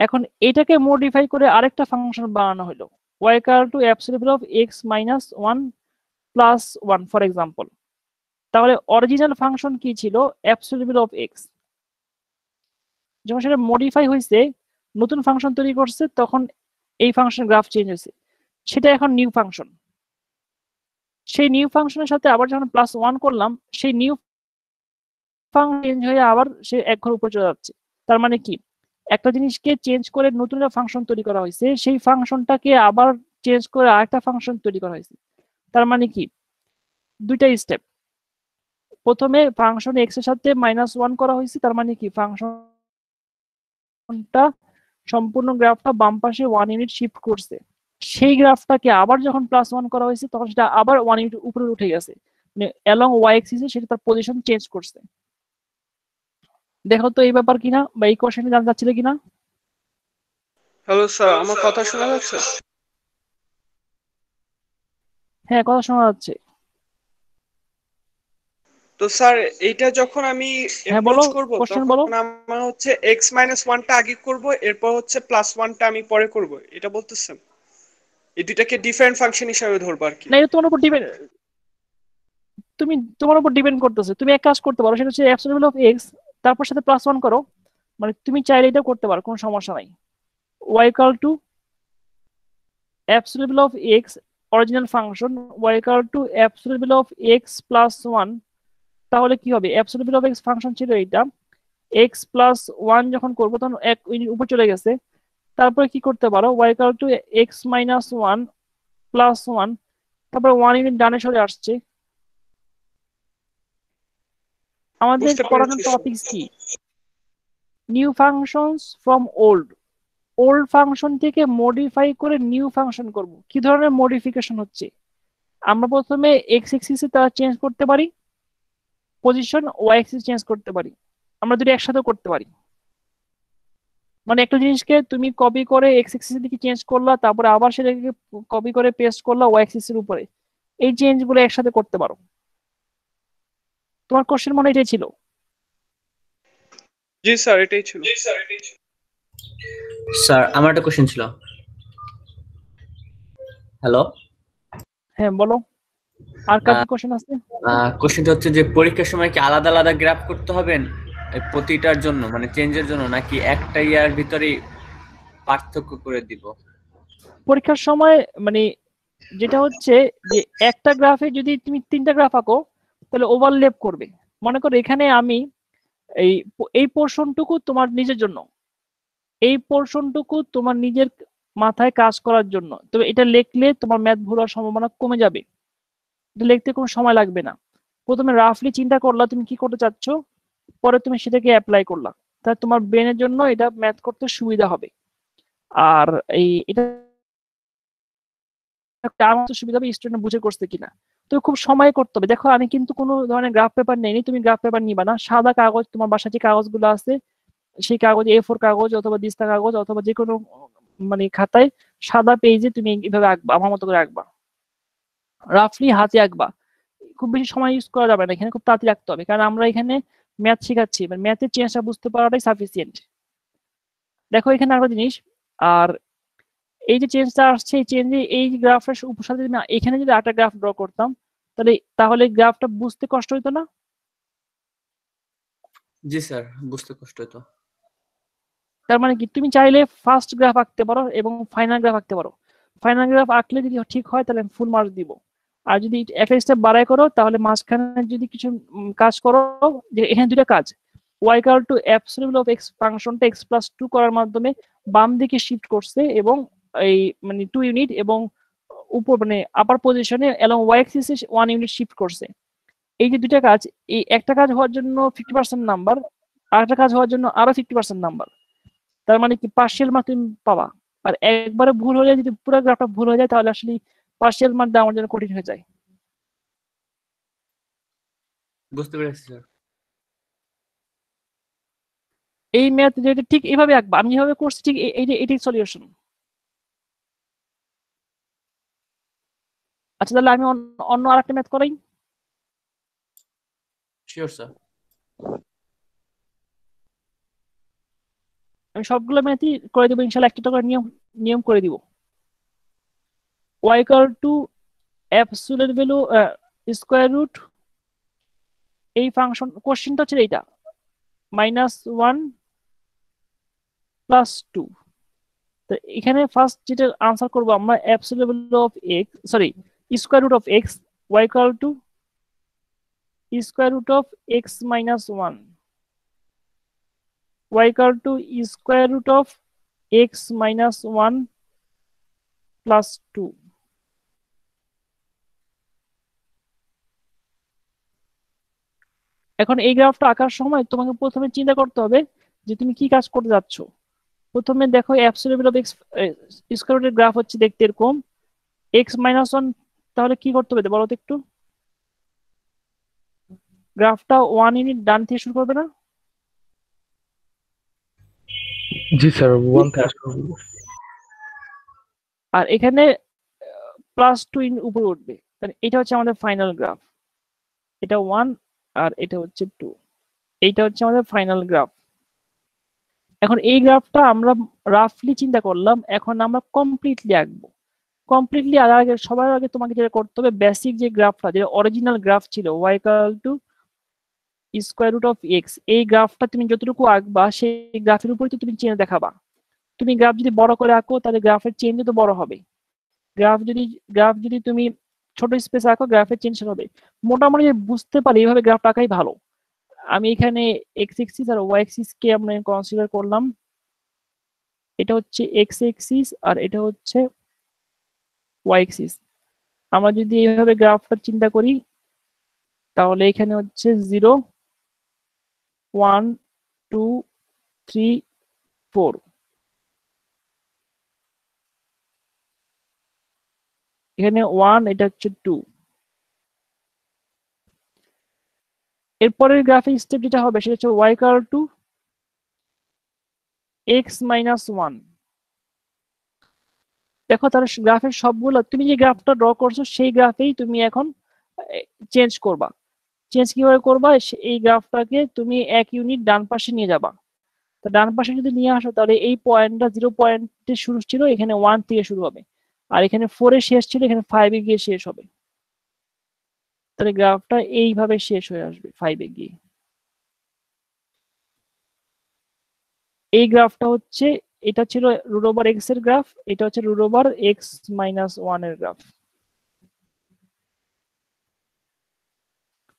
এখন এটাকে মডিফাই করে আরেকটা ফাংশন বানানো হলো y=f(x−1+1) ফর এক্সাম্পল। তাহলে অরিজিনাল ফাংশন কি ছিল? f(x). যখন সেটা মডিফাই হয়েছে, নতুন ফাংশন তৈরি করছে, তখন এই ফাংশন গ্রাফ চেঞ্জ হয়েছে, সেটা এখন নিউ ফাংশন। সেই নিউ ফাংশনের সাথে আবার যখন +1 করলাম, সেই নিউ ফাংশন চেঞ্জ হয়ে আবার সে এক ঘর উপরে চলে যাচ্ছে। তার মানে কি, একটা জিনিসকে চেঞ্জ করে নতুন একটা ফাংশন তৈরি করা হয়েছে, সেই ফাংশনটাকে আবার চেঞ্জ করে আরেকটা ফাংশন তৈরি করা হয়েছে। তার মানে কি, দুইটা স্টেপ। প্রথমে ফাংশন x এর সাথে -1 করা হয়েছে, তার মানে কি ফাংশনটা সম্পূর্ণ গ্রাফটা বাম পাশে 1 ইউনিট শিফট করছে। সেই গ্রাফটাকে আবার যখন +1 করা হয়েছে, তখন সেটা আবার 1 ইউনিট উপরে উঠে গেছে, মানে অ্যালং y অ্যাক্সিসে সেটা তার পজিশন চেঞ্জ করছে। দেখো তো এই ব্যাপার কিনা, বা এই কোশ্চেনে জানতে চাচ্ছিলে কিনা? হ্যালো স্যার, আমার কথা শোনা যাচ্ছে? হ্যাঁ, কথা শোনা যাচ্ছে। তো স্যার এইটা যখন আমি হ্যাঁ বলো, অ্যাপ্রোচ করব, কোশ্চেন বলো। তখন আমার হচ্ছে x-1টা আগে করব, এরপর হচ্ছে +1টা আমি পরে করব, এটা বলতেছেন? এই দুইটাকে ডিফারেন্ট ফাংশন হিসেবে ধরবো আর কি? না, এটা তোমার উপর ডিপেন্ড, তোমার উপর ডিপেন্ড করতেছে। তুমি এক কাজ করতে পারো, সেটা হচ্ছে f(x) তারপর সাথে +1 করো, মানে তুমি চাইলে এটা করতে পারো, কোনো সমস্যা নাই। y=f(x) original function y=f(x+1). তাহলে কি হবে, f(x) ফাংশন ছিল এইটা, x+1 যখন করবো তখন 1 ইউনিট উপর চলে গেছে। তারপরে কি করতে পারো, y=x−1+1, তারপরে 1 ইউনিট ডানে সরে আসছে। আমাদের বুঝতে পড়ানোর পেরেছি। টপিকস কি? New functions from old function থেকে মডিফাই করে নিউ ফাংশন করব। কি ধরনের মডিফিকেশন হচ্ছে? আমরা প্রথমে x অ্যাক্সিসে তা চেঞ্জ করতে পারি, পজিশন y অ্যাক্সিস চেঞ্জ করতে পারি, আমরা দুটো একসাথে করতে পারি। মানে একটা জিনিসকে তুমি কপি করে x অ্যাক্সিসের দিকে চেঞ্জ করলা, তারপরে আবার সেটাকে কপি করে পেস্ট করলা y অ্যাক্সিসের উপরে, এই চেঞ্জগুলো একসাথে করতে পারো। তোমার কোশ্চেন মনে হয় এটাই ছিল? জি স্যার, এটাই ছিল। স্যার আমার একটা কোশ্চেন ছিল। হ্যালো, হ্যাঁ বলো, আর কার কি কোশ্চেন আছে? কোশ্চেনটা হচ্ছে যে পরীক্ষার সময় কি আলাদা আলাদা গ্রাফ করতে হবে এই প্রতিটার জন্য মানে চেঞ্জের জন্য, নাকি একটা ইয়ার ভিতরেই পার্থক্য করে দিব? পরীক্ষার সময় মানে যেটা হচ্ছে যে একটা গ্রাফে যদি তুমি 3টা গ্রাফ আঁকো তাহলে ওভারল্যাপ করবে। মনে করো এখানে আমি এই পোর্শনটুকু তোমার নিজের জন্য, এই পোর্শনটুকু তোমার নিজের মাথায় কাজ করার জন্য, তবে এটা লিখলে তোমার ম্যাথ ভুল হওয়ার সম্ভাবনা কমে যাবে। এটা লিখতে কোনো সময় লাগবে না। প্রথমে রাফলি চিন্তা করলা তুমি কি করতে চাচ্ছ, পরে তুমি সেটাকে অ্যাপ্লাই করলা, তাহলে তোমার ব্রেনের জন্য এটা ম্যাথ করতে সুবিধা হবে। আর এটা আমার তো সুবিধা হবে স্টুডেন্ট বুঝে করছে কিনা। তো খুব সময় করতে হবে। দেখো আমি কিন্তু কোনো ধরনের গ্রাফ পেপার নেইনি, তুমি গ্রাফ পেপার নিবা না, সাদা কাগজ, তোমার বাসায় যে কাগজগুলো আছে সেই কাগজ A4 কাগজ অথবা দিস্তা কাগজ অথবা যে কোনো মানে খাতায় সাদা পেজে তুমি এইভাবে আঁকবা, আমার মতো করে আঁকবা, রাফলি হাতে আঁকবা। খুব বেশি সময় ইউজ করা যাবে না, এখানে খুব তাড়াতাড়ি রাখতে হবে, কারণ আমরা এখানে ম্যাথ শেখাচ্ছি, মানে ম্যাথের চেঞ্জটা বুঝতে পারাটাই সাফিসিয়েন্ট। দেখো এখানে আরেকটা জিনিস, আর এই যে চেঞ্জটা আসছে এই চেঞ্জে এই গ্রাফের উপসাথে না এখানে যদি একটা গ্রাফ ড্র করতাম তাহলে গ্রাফটা বুঝতে কষ্ট হতো না? জি স্যার, বুঝতে কষ্ট হতো। তার মানে কি তুমি চাইলে ফার্স্ট গ্রাফ আঁকতে পারো এবং ফাইনাল গ্রাফ আঁকতে পারো। ফাইনাল গ্রাফ আঁকলে যদি ঠিক হয় তাহলে ফুল মার্কস দিব, আর যদি একটা স্টেপ বাড়াই করো তাহলে মাঝখানে যদি কিছু কাজ করো, যে এখানে দুটো কাজ, y equal to absolute of x ফাংশনটা x plus 2 করার মাধ্যমে বাম দিকে শিফট করছে এবং এই মানে 2 ইউনিট এবং উপর মানে আপার পজিশনে এবং y axis এ 1 ইউনিট শিফট করছে। এই যে দুটো কাজ, এই একটা কাজ হওয়ার জন্য 50% নাম্বার, আর একটা কাজ হওয়ার জন্য আরো 50% নাম্বার। তার মানে কি পার্শিয়াল মার্ক তুমি পাবা। আর একবারে ভুল হয়ে যায়, যদি পুরো গ্রাফটা ভুল হয়ে যায় তাহলে আসলে পার্শিয়াল মার্ক দেওয়া আমার জন্য কঠিন হয়ে যায়। বুঝতে পেরেছি স্যার। এই ম্যাথ যেটা ঠিক এইভাবে আঁকবা, আমি যেভাবে করছি ঠিক এটাই সলিউশন। আচ্ছা তাহলে আমি অন্য আরেকটা ম্যাথ করাই। Sure sir. আমি সবগুলো ম্যাথই করে দেবো ইনশাআল্লাহ, একটা করে নিয়ম করে দিব। y equal to absolute value square root, এই ফাংশন কোশ্চেনটা হচ্ছে এইটা -1 + 2। তো এখানে ফার্স্ট যেটা আনসার করব আমরা absolute value of x, sorry square root of x, y equal to square root of x - 1, y equal to square root of x - 1 + 2। এখন এই গ্রাফটা আঁকার সময় তোমাকে প্রথমে চিন্তা করতে হবে যে তুমি কি কাজ করতে যাচ্ছ। প্রথমে দেখো absolute value of x square রুটের গ্রাফ হচ্ছে দেখতে এরকম, x - 1, তাহলে কি করতে হবে বলো তো একটু? গ্রাফটা 1 ইউনিট ডান থেকে শুরু করবে না? জি স্যার, 1 থেকে শুরু করব। আর এখানে +2 উপরে উঠবে, তাহলে এটা হচ্ছে আমাদের ফাইনাল গ্রাফ। এটা 1 আর এটা হচ্ছে 2, এইটা হচ্ছে আমাদের ফাইনাল গ্রাফ। এখন এই গ্রাফটা আমরা রাফলি চিন্তা করলাম, এখন আমরা কমপ্লিটলি আঁকবো। কমপ্লিটলি আগে সবার আগে তোমাকে যেটা করতে হবে, বেসিক যে গ্রাফটা যেটা অরিজিনাল গ্রাফ ছিল y equal to square root of x, এই গ্রাফটা তুমি যতটুকু আঁকবা সেই গ্রাফের উপরে তো তুমি চেঞ্জ দেখাবা। তুমি গ্রাফ যদি বড় করে আঁকো তাহলে গ্রাফের চেঞ্জ তো বড় হবে, গ্রাফ যদি তুমি ছোট স্পেস আঁকো গ্রাফের চেঞ্জ হবে। মোটামুটি বুঝতে পারি এইভাবে গ্রাফ আঁকাই ভালো। আমি এখানে x এক্সিস আর y এক্সিস কে আমরা কনসিডার করলাম, এটা হচ্ছে x এক্সিস আর এটা হচ্ছে y এক্সিস। আমরা যদি এইভাবে গ্রাফটা চিন্তা করি তাহলে এখানে হচ্ছে 0 1 2 3 4, এখানে 1, এটা হচ্ছে 2। এরপরের গ্রাফিক স্টেপ যেটা হবে সেটা হচ্ছে y equal to x - 1। দেখো তার গ্রাফের সবগুলো তুমি যে গ্রাফটা ড্র করছো সেই গ্রাফেই তুমি এখন চেঞ্জ করবা। চেঞ্জ কিভাবে করবা, এই গ্রাফটাকে তুমি 1 ইউনিট ডান পাশে নিয়ে যাবা। তো ডান পাশে যদি নিয়ে আসো তাহলে এই পয়েন্টটা 0 পয়েন্টে শুরু ছিল, এখানে 1 থেকে শুরু হবে, আর এখানে 4 এ শেষ ছিল, এখানে 5 এ গিয়ে শেষ হবে। তাহলে গ্রাফটা এইভাবে শেষ হয়ে আসবে 5 এ গিয়ে। এই গ্রাফটা হচ্ছে, এটা ছিল রুট ওভার এক্স এর গ্রাফ, এটা হচ্ছে রুট ওভার এক্স মাইনাস 1 এর গ্রাফ।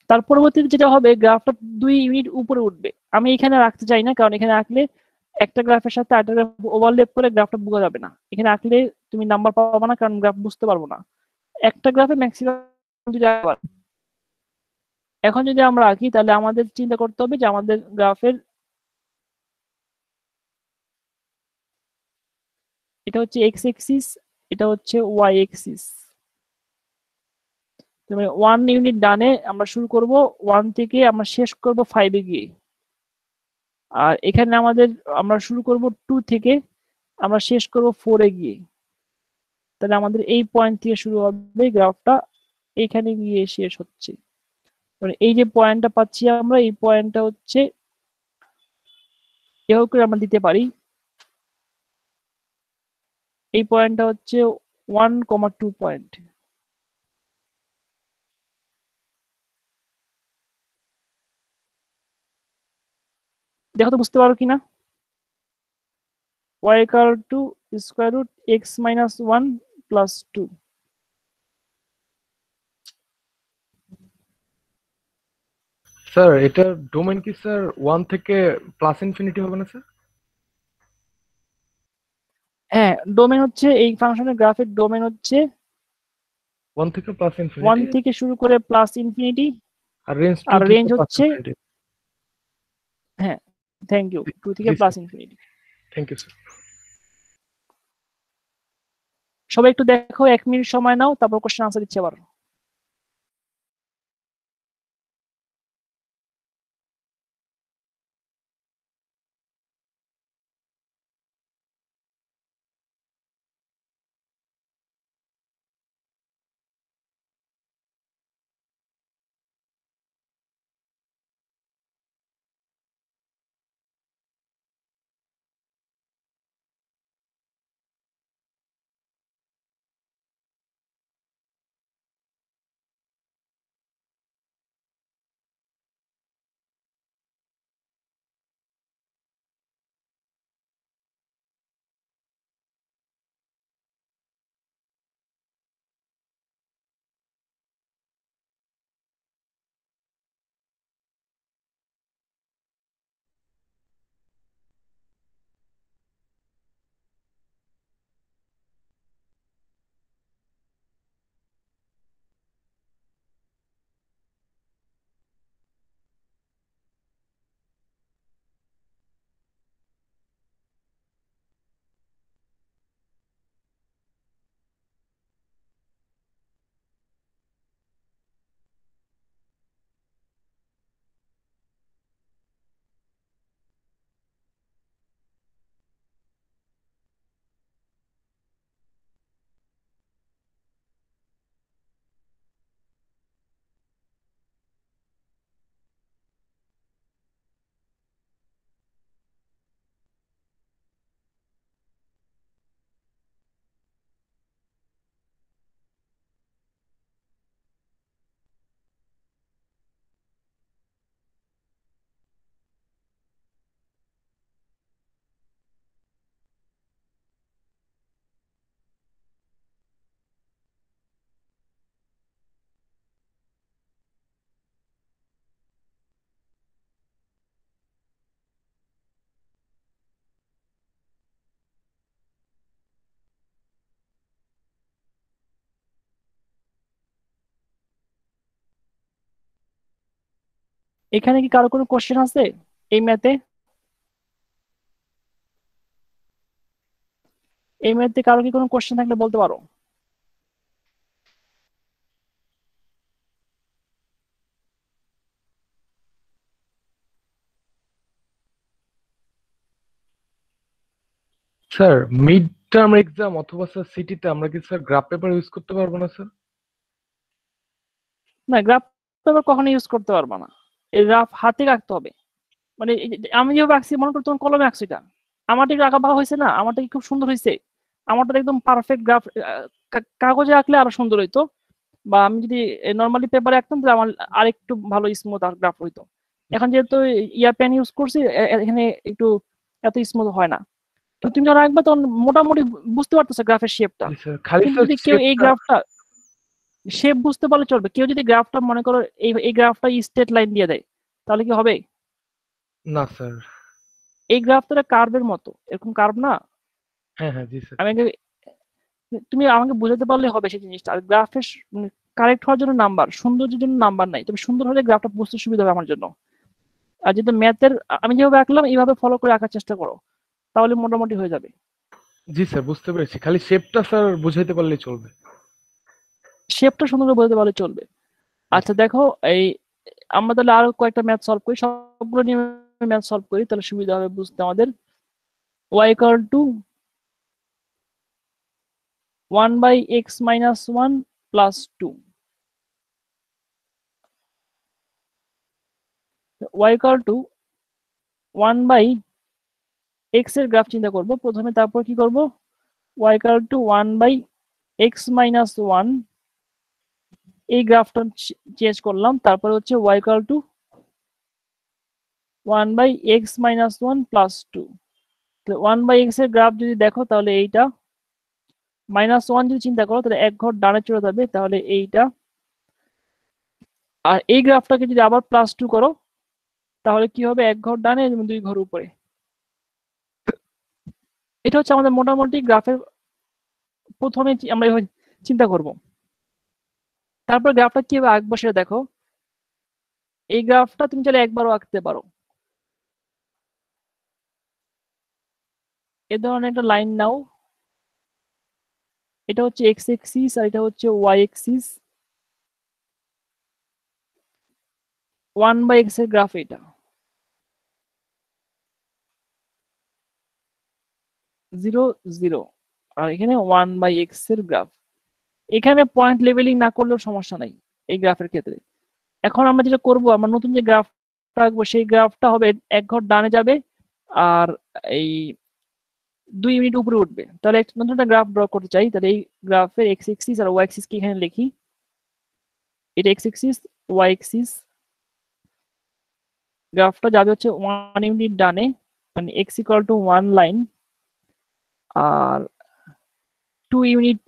তার পরবর্তীতে যেটা হবে, গ্রাফটা 2 ইউনিট উপরে উঠবে। আমি এখানে রাখতে চাই না, কারণ এখানে রাখলে একটা গ্রাফের সাথে আরেকটা গ্রাফ ওভারল্যাপ করে গ্রাফটা বোঝা যাবে না। এখানে রাখলে তুমি নাম্বার পাবা না, কারণ গ্রাফ বুঝতে পারবো না। একটা গ্রাফে ম্যাক্সিমাম 2টা বার। এখন যদি আমরা রাখি, তাহলে আমাদের চিন্তা করতে হবে যে আমাদের গ্রাফের, এটা হচ্ছে এক্স এক্সিস, এটা হচ্ছে ওয়াই এক্সিস। 1 ইউনিট ডানে আমরা শুরু করব 1 থেকে, আমরা শেষ করব 5 এ গিয়ে। আর এখানে আমরা শুরু করব 2 থেকে, আমরা শেষ করব 4 এ গিয়ে। তাহলে আমাদের এই পয়েন্ট থেকে শুরু হবে গ্রাফটা, এখানে গিয়ে শেষ হচ্ছে। মানে এই যে পয়েন্টটা পাচ্ছি আমরা, এই পয়েন্টটা হচ্ছে এভাবে করে আমরা দিতে পারি। এই পয়েন্টটা হচ্ছে 1,2 পয়েন্ট। দেখো তো বুঝতে পারো কিনা। y equal to square root x minus 1 plus 2। Sir এটার ডোমেন কি স্যার 1 থেকে প্লাস ইনফিনিটি হবে না স্যার? হ্যাঁ, ডোমেন হচ্ছে এই ফাংশনের গ্রাফের ডোমেন হচ্ছে 1 থেকে প্লাস 1 ইনফিনিটি, থেকে শুরু করে প্লাস ইনফিনিটি, আর রেঞ্জ 2 আর থেকে রেঞ্জ প্লাস হচ্ছে, ইনফিনিটি। হ্যাঁ থ্যাংক ইউ, 2 থেকে জি plus sir, infinity. Thank you sir. সবাই একটু দেখো, 1 মিনিট সময় নাও, তারপর কোশ্চেন আনসার দিচ্ছি আবার। এখানে কি কারো কোনো কোশ্চেন আছে এই ম্যাথে? এই ম্যাথে কারো কি কোনো কোশ্চেন থাকলে বলতে পারো। স্যার মিড টার্ম এক্সাম অথবা স্যার সিটিতে আমরা কি স্যার গ্রাফ পেপার ইউজ করতে পারবো না স্যার? না, গ্রাফ পেপার কখনো ইউজ করতে পারবা না, এই গ্রাফ হাতে রাখতে হবে। মানে আমি যেভাবে আঁকছি, মনে করো তোমার কলমে আঁকছি, এটা আমারটা একটু আঁকা বাঁকা হয়েছে না, আমারটা কি খুব সুন্দর হয়েছে? আমারটা একদম পারফেক্ট গ্রাফ। কাগজে আঁকলে আরো সুন্দর হইতো, বা আমি যদি নর্মালি পেপারে আঁকতাম তাহলে আমার আরেকটু ভালো স্মুথ আর গ্রাফ হইতো। এখন যেহেতু ইয়া পেন ইউজ করছি, এখানে একটু এত স্মুথ হয় না। তো তুমি যখন রাখবা তখন মোটামুটি বুঝতে পারতেছো গ্রাফের শেপটা। জি স্যার খালি কিন্তু স্যার যদি কেউ এই শেপটা গ্রাফটা শেপ বুঝতে পারলে চলবে, কেউ যদি গ্রাফটা মনে করো এই গ্রাফটা স্ট্রেট লাইন দিয়ে দেয় তাহলে কি হবে? না স্যার। এই গ্রাফটা কার্ভের মতো, এরকম কার্ভ না। হ্যাঁ হ্যাঁ জি স্যার। আমি তুমি আমাকে বোঝাতে পারলে হবে সেই জিনিসটা। আর গ্রাফের কারেক্ট হওয়ার জন্য নাম্বার, সৌন্দর্যের জন্য নাম্বার নাই, তবে সুন্দর হলে গ্রাফটা বুঝতে সুবিধা হবে আমার জন্য। আর যদি ম্যাথের আমি যেভাবে আঁকলাম এইভাবে ফলো করে আঁকার চেষ্টা করো, তাহলে মোটামুটি হয়ে যাবে। জি স্যার বুঝতে পেরেছি, খালি শেপটা স্যার বুঝাইতে পারলেই চলবে। শেপটা সুন্দর করে বোঝাতে পারলে চলবে। আচ্ছা দেখো, এই আমরা তাহলে আরো কয়েকটা ম্যাথ সলভ করি, সবগুলো নিয়ে ম্যাথ সলভ করি, তাহলে সুবিধা হবে বুঝতে আমাদের। y equal to 1/x minus 1 plus 2, y equal to 1/x এর গ্রাফ চিন্তা করব প্রথমে, তারপর কি করব, y equal to 1/x minus 1 এই গ্রাফটা চেঞ্জ করলাম, তারপর হচ্ছে y equal to 1/x minus 1 plus 2। 1/x এর গ্রাফ যদি দেখো তাহলে এইটা, -1 যদি চিন্তা করো তাহলে এক ঘর ডানে চলে যাবে, তাহলে এইটা। আর এই গ্রাফটাকে যদি আবার +2 করো তাহলে কি হবে, এক ঘর ডানে এবং দুই ঘর উপরে। এটা হচ্ছে আমাদের মোটামুটি গ্রাফের প্রথমে আমরা এভাবে চিন্তা করব। তারপর গ্রাফটা কিভাবে আঁকবো সেটা দেখো। এই গ্রাফটা তুমি চাইলে একবারও আঁকতে পারো। এ ধরনের একটা লাইন নাও, এটা হচ্ছে এক্স এক্সিস আর এটা হচ্ছে ওয়াই এক্সিস। 1/x এর গ্রাফ এটা, 0 0, আর এখানে 1/x এর গ্রাফ। এখানে পয়েন্ট লেভেলিং না করলেও সমস্যা নাই এই গ্রাফের ক্ষেত্রে। এখন আমরা যেটা করব, আমরা নতুন যে গ্রাফটা আঁকবো সেই গ্রাফটা হবে এক ঘর ডানে যাবে আর এই 2 ইউনিট উপরে উঠবে। তাহলে নতুন একটা গ্রাফ ড্র করতে চাই, তাহলে এই গ্রাফের এক্স এক্সিস আর ওয়াই এক্সিস কি এখানে লিখি, এটা এক্স এক্সিস ওয়াই এক্সিস। গ্রাফটা যাবে হচ্ছে 1 ইউনিট ডানে, মানে এক্স ইকুয়াল টু 1 লাইন, আর 2 ইউনিট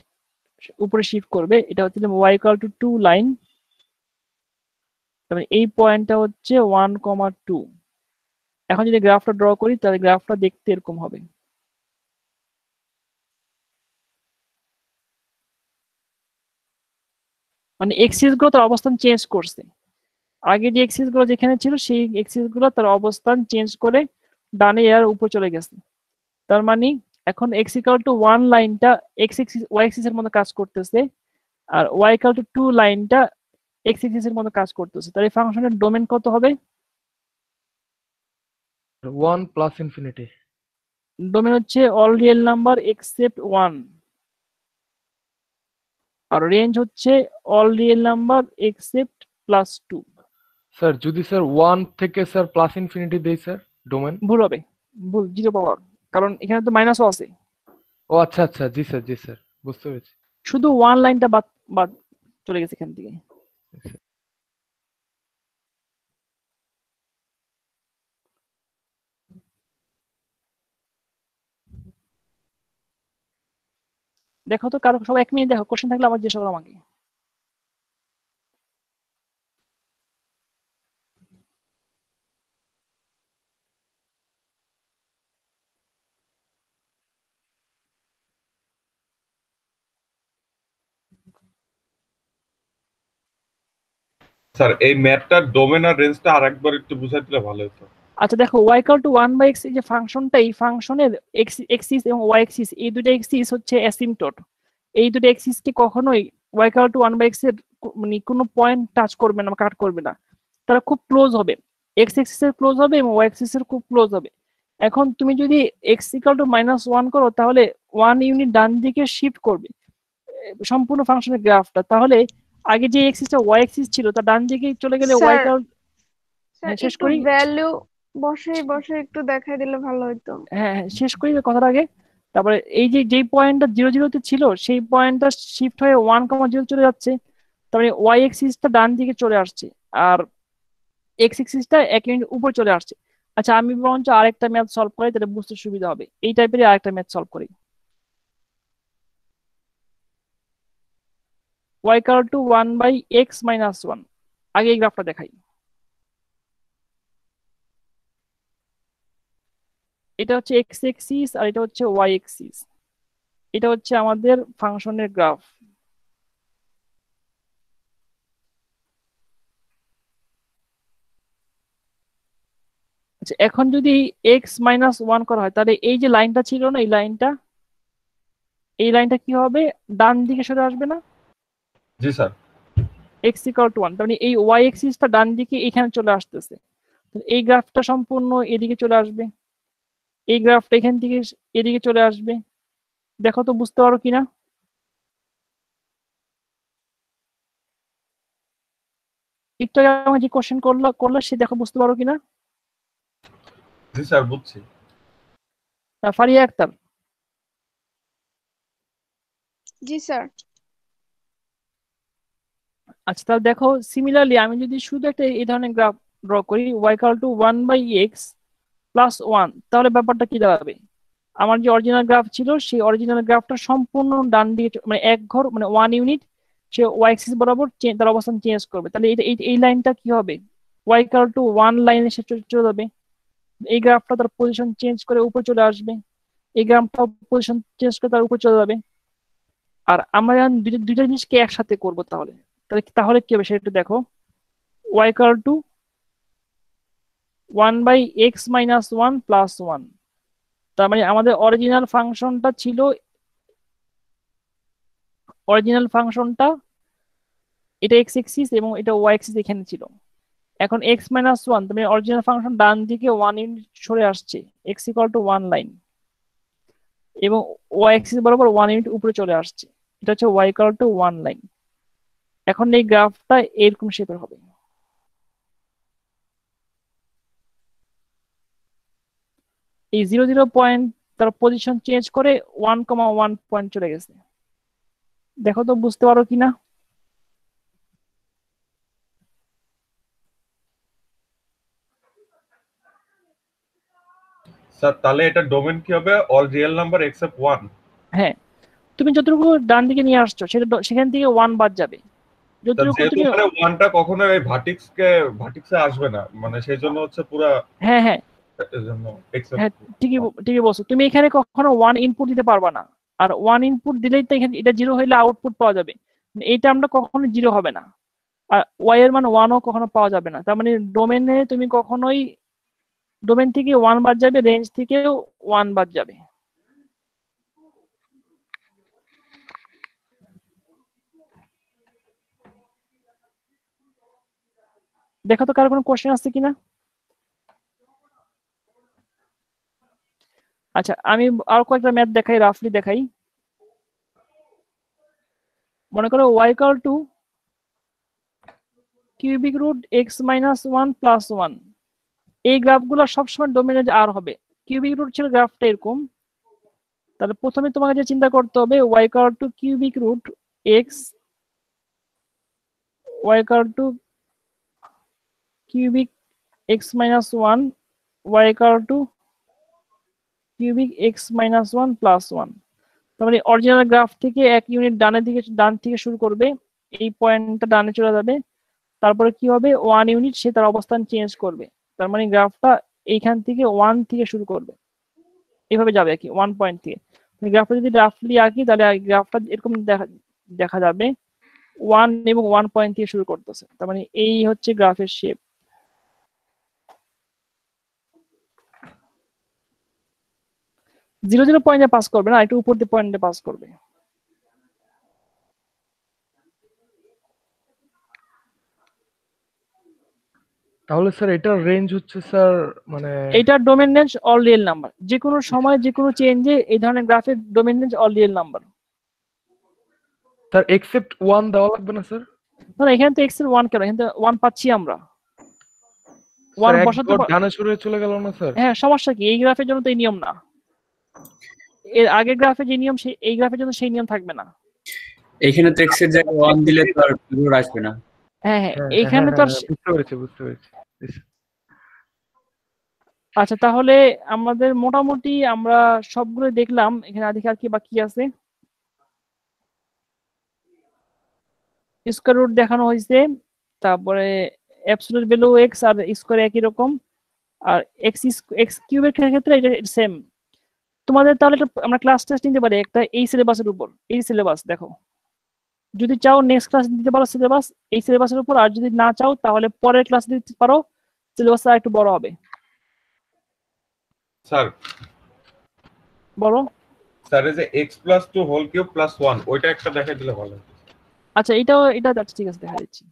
উপরে শিফট করবে, এটা হচ্ছে ওয়াই ইকুয়াল টু 2 লাইন। তারপরে এই পয়েন্টটা হচ্ছে 1,2। এখন যদি গ্রাফটা ড্র করি তাহলে গ্রাফটা দেখতে এরকম হবে। মানে এক্সিস গুলো তার অবস্থান চেঞ্জ করছে, আগে যে এক্সিস গুলো যেখানে ছিল সেই এক্সিস গুলো তার অবস্থান চেঞ্জ করে ডানে আর উপরে চলে গেছে। তার মানে এখন এক্স ইকুয়াল টু 1 লাইনটা এক্স এক্সিস ওয়াই এক্সিস এর মতো কাজ করতেছে, আর ওয়াই ইকুয়াল টু 2 লাইনটা এক্স এক্সিস এর মতো কাজ করতেছে। তাহলে এই ফাংশনের ডোমেন কত হবে? 1 প্লাস ইনফিনিটি। ডোমেন হচ্ছে অল রিয়েল নাম্বার এক্সেপ্ট 1, আর রেঞ্জ হচ্ছে all real number except +2। Sir যদি স্যার 1 থেকে স্যার প্লাস ইনফিনিটি দেই স্যার ডোমেন? ভুল হবে, ভুল, 0 পাওয়ার, কারণ এখানে তো মাইনাসও আছে। ও আচ্ছা আচ্ছা জি স্যার বুঝতে পেরেছি। শুধু 1 লাইনটা বাদ বাদ চলে গেছে এখান থেকে। দেখো তো কারো, সব 1 মিনিট দেখো, কোশ্চেন থাকলে আবার জিজ্ঞাসা করো আমাকে। স্যার এই ম্যাথটার ডোমেন আর রেঞ্জটা আরেকবার একটু বুঝাই দিলে ভালো হতো। আচ্ছা দেখো, y equal to 1/x এই যে ফাংশনটা, এই ফাংশনের x এক্সিস এবং y এক্সিস, এই দুটো এক্সিস হচ্ছে অ্যাসিম্পটোট। এই দুটো এক্সিস কি কখনোই y equal to 1/x এর মানে কোনো পয়েন্ট টাচ করবে না, কাট করবে না, তারা খুব ক্লোজ হবে, x এক্সিস এর ক্লোজ হবে এবং y এক্সিস এর খুব ক্লোজ হবে। এখন তুমি যদি x equal to -1 করো তাহলে 1 ইউনিট ডান দিকে শিফট করবে সম্পূর্ণ ফাংশনের গ্রাফটা। তাহলে আগে যে এক্সিসটা y এক্সিস ছিল তার ডান দিকে চলে গেলে y স্যার equal, স্যার শেষ একটু করি, ভ্যালু বসে একটু দেখাই দিলে ভালো হতো। হ্যাঁ শেষ করি কথার আগে। তারপরে এই যে যেই পয়েন্টটা 0 0 তে ছিল সেই পয়েন্টটা শিফট হয়ে 1,0 চলে যাচ্ছে, তারপরে ওয়াই এক্সিসটা ডান দিকে চলে আসছে আর এক্স এক্সিসটা 1 ইউনিট উপরে চলে আসছে। আচ্ছা আমি বরঞ্চ আরেকটা ম্যাথ সলভ করি, তাহলে বুঝতে সুবিধা হবে। এই টাইপেরই আরেকটা ম্যাথ সলভ করি। y equal to 1 by x minus 1। আগে এই গ্রাফটা দেখাই। এটা হচ্ছে x এক্সিস আর এটা হচ্ছে y এক্সিস। এটা হচ্ছে আমাদের ফাংশনের গ্রাফ। আচ্ছা এখন যদি x মাইনাস 1 করা হয়, তাহলে এই যে লাইনটা ছিল না, এই লাইনটা কি হবে, ডান দিকে সরে আসবে না? জি স্যার। x equal to 1, তার মানে এই y এক্সিসটা ডান দিকে এখানে চলে আসতেছে। এই গ্রাফটা সম্পূর্ণ এদিকে চলে আসবে, এই গ্রাফটা এখান থেকে এদিকে চলে আসবে। দেখো তো বুঝতে পারো কিনা। একটু আগে আমাকে যে কোশ্চেন করলো সে দেখো বুঝতে পারো কিনা। জি স্যার বুঝছি। ফারিয়া আক্তার। জি স্যার। আচ্ছা তাহলে দেখো সিমিলারলি আমি যদি শুধু একটা এই ধরনের গ্রাফ ড্র করি y equal to 1 by x plus 1, তাহলে ব্যাপারটা কি দাঁড়াবে? আমার যে অরিজিনাল গ্রাফ ছিল সেই অরিজিনাল গ্রাফটা সম্পূর্ণ ডান দিকে মানে এক ঘর মানে 1 ইউনিট সে y অ্যাক্সিস বরাবর তার অবস্থান চেঞ্জ করবে। তাহলে এই লাইনটা কি হবে, y equal to 1 লাইনে সে চলে যাবে। এই গ্রাফটা তার পজিশন চেঞ্জ করে উপরে চলে আসবে, এই গ্রাফটা পজিশন চেঞ্জ করে তার উপরে চলে যাবে। আর আমরা এখন দুইটা জিনিসকে একসাথে করব, তাহলে কি হবে সেটা একটু দেখো। y equal to 1 by x minus 1 plus 1, তার মানে আমাদের অরিজিনাল ফাংশনটা এটা x এক্সিস এবং এটা y এক্সিস এখানে ছিল। এখন x minus 1 তার মানে অরিজিনাল ফাংশন ডান দিকে 1 ইউনিট সরে আসছে, x equal to 1 লাইন, এবং y এক্সিস বরাবর 1 ইউনিট উপরে চলে আসছে, এটা হচ্ছে y equal to 1 লাইন। এখন এই গ্রাফটা এরকম শেপের হবে। এই 0 0 পয়েন্ট তার পজিশন চেঞ্জ করে 1,1 পয়েন্ট চলে গেছে। দেখো তো বুঝতে পারো কিনা। স্যার তাহলে এটা ডোমেন কি হবে, অল রিয়েল নাম্বার এক্সেপ্ট 1? হ্যাঁ, তুমি যতটুকু ডান দিকে নিয়ে আসছো সেখান থেকে 1 বাদ যাবে। যতটুকু যেহেতু তুমি মানে 1টা কখনো এই ভার্টিক্সে আসবে না, মানে সেই জন্য হচ্ছে পুরো হ্যাঁ হ্যাঁ এর জন্য এক্সেপ্ট। হ্যাঁ ঠিকই বলছো। তুমি এখানে কখনো 1 ইনপুট দিতে পারবা না, আর 1 ইনপুট দিলেই তো এখানে এটা 0 হইলে আউটপুট পাওয়া যাবে, এটা আমরা কখনো 0 হবে না। আর y এর মান 1ও কখনো পাওয়া যাবে না। তার মানে ডোমেনে তুমি কখনোই ডোমেন থেকে 1 বাদ যাবে, রেঞ্জ থেকেও 1 বাদ যাবে। দেখো তো কার কোনো কোশ্চেন আছে কিনা। আচ্ছা আমি আর কয়েকটা ম্যাথ দেখাই, রাফলি দেখাই। মনে করো y equal to cubic root x minus 1 plus 1। এই গ্রাফগুলো সবসময় ডোমেনে আর হবে। কিউবিক রুট ছিল গ্রাফটা এরকম, তাহলে প্রথমে তোমাকে যে চিন্তা করতে হবে y equal to cubic root x, y equal to cubic x minus 1, y equal to cubic x minus 1 plus 1। তার মানে অরিজিনাল গ্রাফ থেকে 1 ইউনিট ডান থেকে শুরু করবে, এই পয়েন্টটা ডানে চলে যাবে, তারপরে কি হবে 1 ইউনিট সে তার অবস্থান চেঞ্জ করবে। তার মানে গ্রাফটা এইখান থেকে 1 থেকে শুরু করবে, এইভাবে যাবে আর কি 1 পয়েন্ট থেকে। গ্রাফটা যদি রাফলি আঁকি তাহলে গ্রাফটা এরকম দেখা যাবে 1 এবং 1 পয়েন্ট থেকে শুরু করতেছে। তার মানে এই হচ্ছে গ্রাফের শেপ। জিরো জিরো পয়েন্টে পাস করবে না, একটু উপর দিয়ে পয়েন্টে পাস করবে। তাহলে স্যার এটার রেঞ্জ হচ্ছে স্যার মানে এইটার domain range all real number, যে কোনো সময় যে কোনো চেঞ্জে এই ধরনের গ্রাফের domain range all real number. Sir except 1 দেওয়া লাগবে না স্যার? না এখানে তো x এর 1 কেন, এখানে তো 1 পাচ্ছি আমরা। 1 বসাতে ডানে সরে চলে গেল না স্যার? হ্যাঁ সমস্যা কি, এই গ্রাফের জন্য তো এই নিয়ম না, এর আগের গ্রাফে যে নিয়ম এই গ্রাফের জন্য সেই নিয়ম থাকবে না। এখানে তো x এর জায়গায় 1 দিলে তো আর এরর আসবে না। হ্যাঁ এখানে তো বুঝতে পেরেছি। আচ্ছা, তাহলে আমাদের মোটামুটি আমরা সবগুলো দেখলাম। এখানে দেখি আর কি বাকি আছে। স্কয়ার রুট দেখানো হয়েছে, তারপরে অ্যাবসলিউট ভ্যালু এক্স আর স্কয়ার একই রকম, আর এক্স কিউবের ক্ষেত্রে এটা সেম। তোমাদের তাহলে আমরা ক্লাস টেস্ট নিতে পারি একটা এই সিলেবাসের উপর। এই সিলেবাস দেখো, যদি চাও নেক্সট ক্লাস দিতে পারো সিলেবাস এই সিলেবাসের উপর, আর যদি না চাও তাহলে পরের ক্লাস দিতে পারো, সিলেবাসটা একটু বড় হবে। স্যার বলো। স্যার এই যে x+2 হোল কিউব +1 ওইটা একটা দেখাই দিলে ভালো হতো। আচ্ছা, এটা আচ্ছা, ঠিক আছে, দেখা দিচ্ছি।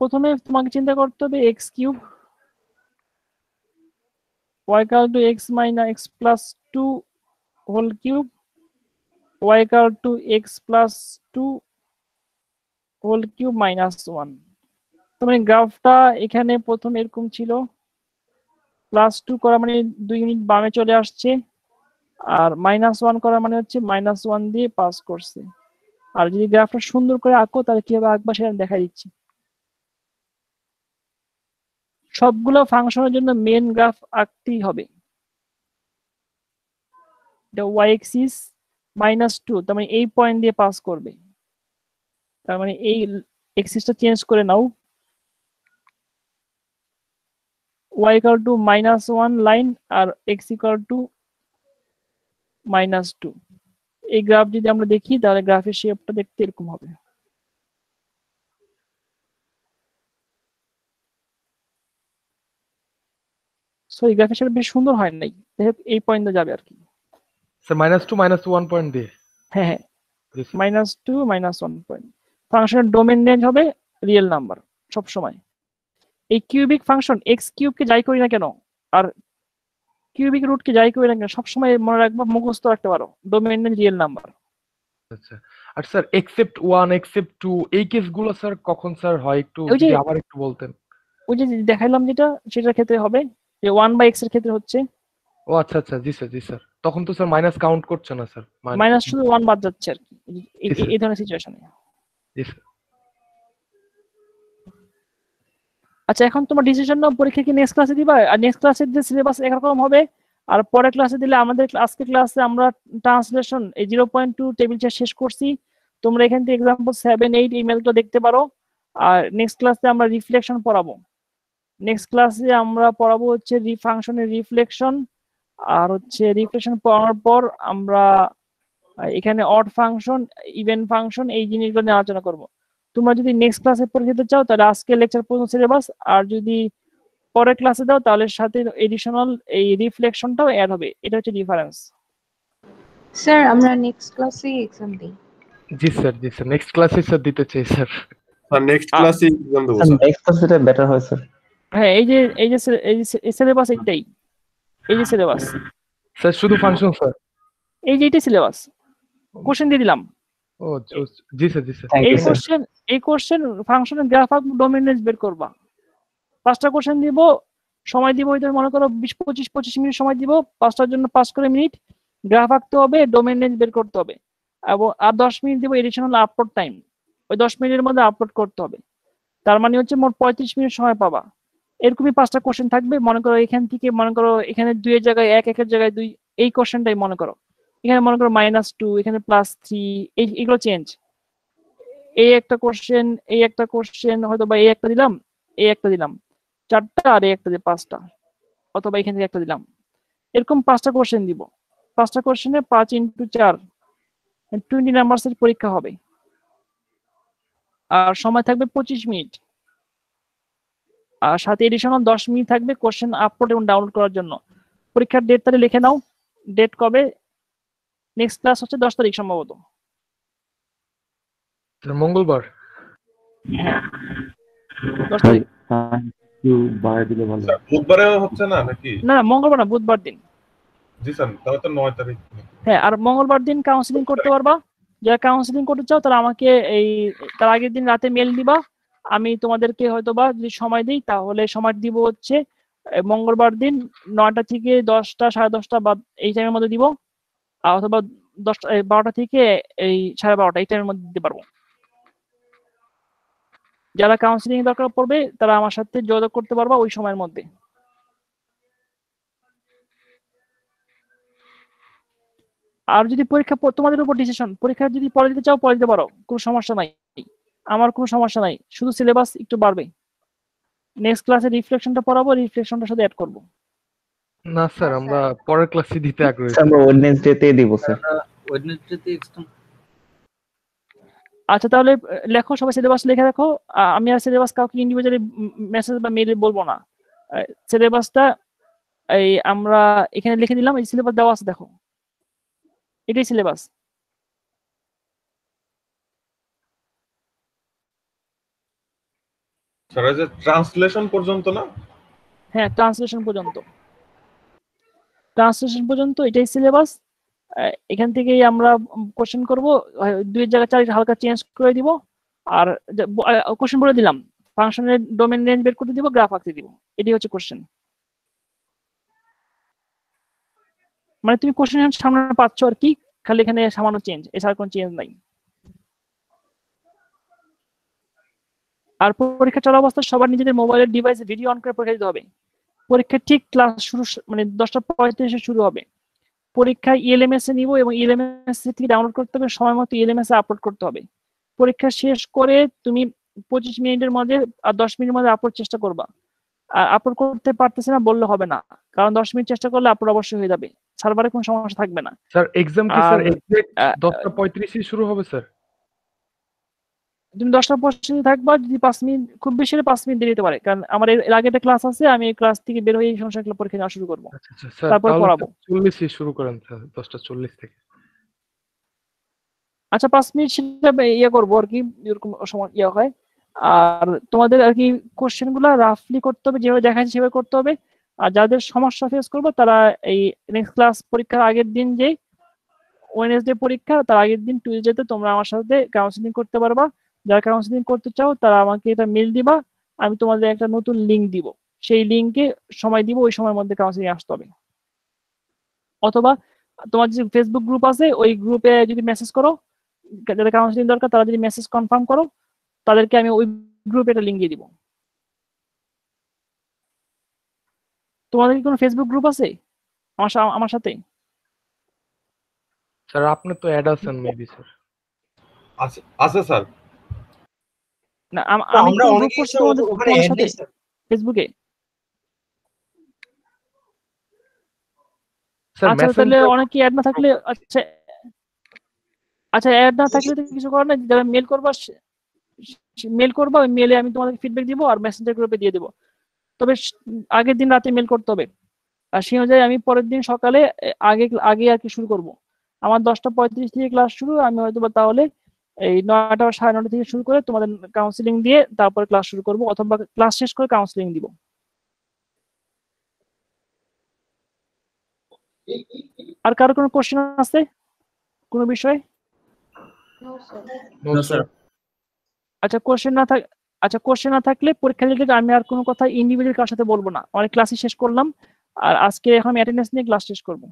প্রথমে তোমাকে চিন্তা করতে হবে x cube y equal to x minus x plus 2 whole cube, y equal to x plus 2 whole cube minus 1। তো মানে গ্রাফটা এখানে প্রথম এরকম ছিল, +2 করা মানে 2 ইউনিট বামে চলে আসছে, আর -1 করা মানে হচ্ছে -1 দিয়ে পাস করছে। আর যদি গ্রাফটা সুন্দর করে আঁকো তাহলে কিভাবে আঁকবা সেটা আমি দেখাই দিচ্ছি। সবগুলো ফাংশনের জন্য মেন গ্রাফ আঁকতেই হবে। এটা y axis -2, তার মানে এই পয়েন্ট দিয়ে পাস করবে। তার মানে এই এক্সিসটা চেঞ্জ করে নাও, y equal to -1 লাইন আর x equal to -2। এই গ্রাফ যদি আমরা দেখি তাহলে গ্রাফের শেপটা দেখতে এরকম হবে। সরি, গ্রাফের শেপ বেশ সুন্দর হয় নাই, এই পয়েন্টে যাবে আর কি। স্যার -2 -1 পয়েন্ট দিয়ে। হ্যাঁ হ্যাঁ, -2 -1 পয়েন্ট। ফাংশনের ডোমেন রেঞ্জ হবে রিয়েল নাম্বার সব সময়। এই কিউবিক ফাংশন এক্স কিউবকে যাই করি না কেন আর কিউবিক রুটকে যাই করি না কেন সবসময় মনে রাখবা, মুখস্থ রাখতে পারো ডোমেন রেঞ্জ রিয়েল নাম্বার। আচ্ছা, আর স্যার এক্সেপ্ট 1 এক্সেপ্ট 2 এই কেসগুলো স্যার কখন স্যার হয় একটু ওই যে যদি আবার একটু বলতেন। ওই যে দেখাইলাম যেটা, সেটার ক্ষেত্রে হবে যে 1/x এর ক্ষেত্রে হচ্ছে ও আচ্ছা আচ্ছা, জি স্যার জি স্যার, তখন তো স্যার মাইনাস কাউন্ট করছে না স্যার, মাইনাস শুধু 1 বাদ যাচ্ছে আর কি জি স্যার এই ধরনের সিচুয়েশনে। জি স্যার। আচ্ছা, এখন তোমার ডিসিশন নাও পরীক্ষা কি নেক্সট ক্লাসে দিবা, আর নেক্সট ক্লাসের যে সিলেবাস একরকম হবে, আর পরের ক্লাসে দিলে আমাদের আজকে ক্লাসে আমরা ট্রান্সলেশন এই 0.2 টেবিল চার্ট শেষ করছি। তোমরা এখান থেকে एग्जांपल 7 8 ইমেলটা দেখতে পারো। আর নেক্সট ক্লাসে আমরা রিফ্লেকশন পড়াবো। নেক্সট ক্লাসে আমরা পড়াবো হচ্ছে ফাংশনের রিফ্লেকশন, আর হচ্ছে রিফ্লেকশন পড়ানোর পর আমরা এখানে অড ফাংশন ইভেন ফাংশন এই জিনিসগুলো নিয়ে আলোচনা করব। তোমরা যদি নেক্সট ক্লাসে পড়তে চাও তাহলে আজকে লেকচার পর্যন্ত সিলেবাস, আর যদি পরের ক্লাসে দাও তাহলে সাথে এডিশনাল এই রিফ্লেকশনটাও অ্যাড হবে। এটা হচ্ছে ডিফারেন্স। স্যার আমরা নেক্সট ক্লাসে এক্সাম দিই। জি স্যার জি স্যার, নেক্সট ক্লাসে স্যার দিতে চাই স্যার। স্যার নেক্সট ক্লাসে एग्जाम দেব স্যার। নেক্সট ক্লাসে এটা বেটার হয় স্যার। হ্যাঁ, এই যে সিলেবাস এইটাই, এই যে সিলেবাস স্যার শুধু ফাংশন স্যার, এই যে এইটাই সিলেবাস। কোশ্চেন দিয়ে দিলাম। ও জি স্যার জি স্যার। এই কোশ্চেন ফাংশনের গ্রাফ আর ডোমেন রেঞ্জ বের করবা। 5টা কোশ্চেন দিব, সময় দিব হয়তো মনে করো 20 25 মিনিট সময় দিব, 5টার জন্য 5 করে মিনিট, গ্রাফ আঁকতে হবে, ডোমেন রেঞ্জ বের করতে হবে, এবং আর 10 মিনিট দিব এডিশনাল আপলোড টাইম। ওই 10 মিনিটের মধ্যে আপলোড করতে হবে। তার মানে হচ্ছে মোট 35 মিনিট সময় পাবা। এরকমই 5টা কোশ্চেন থাকবে। মনে করো এখান থেকে মনে করো এখানে 2 এর জায়গায় 1, 1 এর জায়গায় 2, এই কোশ্চেনটাই মনে করো এখানে মনে করো -2, এখানে +3, এইগুলো চেঞ্জ। এই একটা কোশ্চেন, এই একটা কোশ্চেন, হয়তো বা এই একটা দিলাম, এই একটা দিলাম, 4টা, আর এই একটা দিয়ে 5টা, অথবা এখান থেকে একটা দিলাম। এরকম 5টা কোশ্চেন দিব। 5টা কোশ্চেনে 5 × 4 20 নাম্বারসের পরীক্ষা হবে, আর সময় থাকবে 25 মিনিট, আর সাথে এডিশনাল 10 মিনিট থাকবে কোশ্চেন আপলোড এবং ডাউনলোড করার জন্য। পরীক্ষার ডেট তাহলে লিখে নাও। ডেট কবে? নেক্সট ক্লাস হচ্ছে 10 তারিখ সম্ভবত। মঙ্গলবার। 10 তারিখ। একটু বাড়ায় দিলে ভালো। বুধবারে হচ্ছে না নাকি? না, মঙ্গলবার না, বুধবার দিন। জি স্যার, তাহলে তো 9 তারিখ। হ্যাঁ, আর মঙ্গলবার দিন কাউন্সিলিং করতে পারবা। যারা কাউন্সিলিং করতে চাও তারা আমাকে তার আগের দিন রাতে মেল দিবা। আমি তোমাদেরকে হয়তোবা যদি সময় দিই তাহলে সময় দিব হচ্ছে মঙ্গলবার দিন 9টা থেকে 10টা 10:30 বা এই টাইমের মধ্যে দিব, অথবা 12টা থেকে এই 12:30 এই টাইমের মধ্যে দিতে পারবো। যারা কাউন্সিলিং দরকার পড়বে তারা আমার সাথে যোগাযোগ করতে পারবা ওই সময়ের মধ্যে। আর যদি পরীক্ষা তোমাদের উপর ডিসিশন, পরীক্ষা যদি পরে দিতে চাও পরে দিতে পারো, কোনো সমস্যা নাই, আমার কোনো সমস্যা নাই, শুধু সিলেবাস একটু বাড়বে। নেক্সট ক্লাসে রিফ্লেকশনটা পড়াবো, রিফ্লেকশনটার সাথে অ্যাড করব। না স্যার, আমরা পরের ক্লাসে দিতে আগ্রহী। আমরা ওয়েডনেসডেতে দিব স্যার। ওয়েডনেসডেতে এক্সাম। আচ্ছা তাহলে লেখো, সবাই সিলেবাস লিখে রাখো। আমি আর সিলেবাস কাউকে ইন্ডিভিজুয়ালি মেসেজ বা মেইলে বলবো না। সিলেবাসটা এই আমরা এখানে লিখে দিলাম, এই সিলেবাস দেওয়া আছে দেখো, এটাই সিলেবাস। স্যার এই যে ট্রান্সলেশন পর্যন্ত না? হ্যাঁ, ট্রান্সলেশন পর্যন্ত এটাই সিলেবাস। এখান থেকেই আমরা কোশ্চেন করব, দুই জায়গা চার হালকা চেঞ্জ করে দিব। আর কোশ্চেন বলে দিলাম, ফাংশনের ডোমেন রেঞ্জ বের করতে দিব, গ্রাফ আঁকতে দিব, এটাই হচ্ছে কোশ্চেন। মানে তুমি কোশ্চেন সামনে পাচ্ছ আর কি, খালি এখানে সামান্য চেঞ্জ, এছাড়া কোনো চেঞ্জ নাই। আর পরীক্ষা চলা অবস্থায় সবার নিজেদের মোবাইলের ডিভাইসে ভিডিও অন করে পরীক্ষা দিতে হবে। পরীক্ষা ঠিক ক্লাস শুরু মানে 10:35 শুরু হবে। পরীক্ষা ইএলএমএস এ নিব এবং ইএলএমএস থেকে ডাউনলোড করতে হবে, সময় মতো ইএলএমএস এ আপলোড করতে হবে। পরীক্ষা শেষ করে তুমি 25 মিনিটের মধ্যে আর 10 মিনিটের মধ্যে আপলোড চেষ্টা করবা। আর আপলোড করতে পারতেছে না বললে হবে না, কারণ 10 মিনিট চেষ্টা করলে আপলোড অবশ্যই হয়ে যাবে, সার্ভারে কোনো সমস্যা থাকবে না। স্যার এক্সাম কি স্যার এক্সাক্ট 10:35 শুরু হবে স্যার? তুমি 10:35 থাকবা, যদি 5 মিনিট খুব বেশি হলে 5 মিনিট দেরি হতে পারে, কারণ আমার এর আগে একটা ক্লাস আছে, আমি এই ক্লাস থেকে বের হয়ে এই সমস্যা পরীক্ষা নেওয়া শুরু করবো, স্যার তারপর তাহলে পড়াবো। 40 শুরু করেন স্যার, 10:40 থেকে। আচ্ছা 5 মিনিট সেটা ইয়ে করবো আর কি, এরকম সময় ইয়ে হয়। আর তোমাদের আর কি কোশ্চেন গুলা রাফলি করতে হবে, যেভাবে দেখাচ্ছি সেভাবে করতে হবে। আর যাদের সমস্যা ফেস করবো তারা এই নেক্সট ক্লাস পরীক্ষার আগের দিন, যে ওয়েডনেসডে পরীক্ষা তার আগের দিন টিউসডেতে তোমরা আমার সাথে কাউন্সিলিং করতে পারবা। যারা কাউন্সিলিং করতে চাও তারা আমাকে এটা মেল দিবা, আমি তোমাদের একটা নতুন লিংক দিব, সেই লিংকে সময় দিব, ওই সময়ের মধ্যে কাউন্সিলিং আসতে হবে। অথবা তোমার যে ফেসবুক গ্রুপ আছে ওই গ্রুপে যদি মেসেজ করো, যাদের কাউন্সিলিং দরকার তারা যদি মেসেজ কনফার্ম করো, তাদেরকে আমি ওই গ্রুপে একটা লিংক দিয়ে দিব। তোমাদের কি কোনো ফেসবুক গ্রুপ আছে আমার সাথে? স্যার আপনি তো অ্যাড আছেন মেবি স্যার। আছে স্যার। না আমি কোন গ্রুপ করছি তোমাদের সাথে ফেসবুকে? আচ্ছা তাহলে অনেকে অ্যাড না থাকলে, আচ্ছা অ্যাড না থাকলে তো কিছু করার নাই, যারা মেল করবা ওই মেলে আমি তোমাদেরকে ফিডব্যাক দিব আর মেসেঞ্জার গ্রুপে দিয়ে দেব। তবে আগের দিন রাতে মেল করতে হবে, আর সেই অনুযায়ী আমি পরের দিন সকালে আগে আর কি শুরু করব। আমার 10:35 থেকে ক্লাস শুরু, আমি হয়তো বা তাহলে এই 9টা 9:30 থেকে শুরু করে তোমাদের কাউন্সিলিং দিয়ে তারপরে ক্লাস শুরু করব, অথবা ক্লাস শেষ করে কাউন্সিলিং দিব। আর কারো কোনো কোশ্চেন আছে কোনো বিষয়? আচ্ছা কোশ্চেন না থাকলে পরীক্ষা রিলেটেড আমি আর কোনো কথা ইন্ডিভিজুয়াল কারোর সাথে বলবো না, অনেক ক্লাসই শেষ করলাম, আর আজকে এখন আমি অ্যাটেন্ডেন্স নিয়ে ক্লাস শেষ করবো।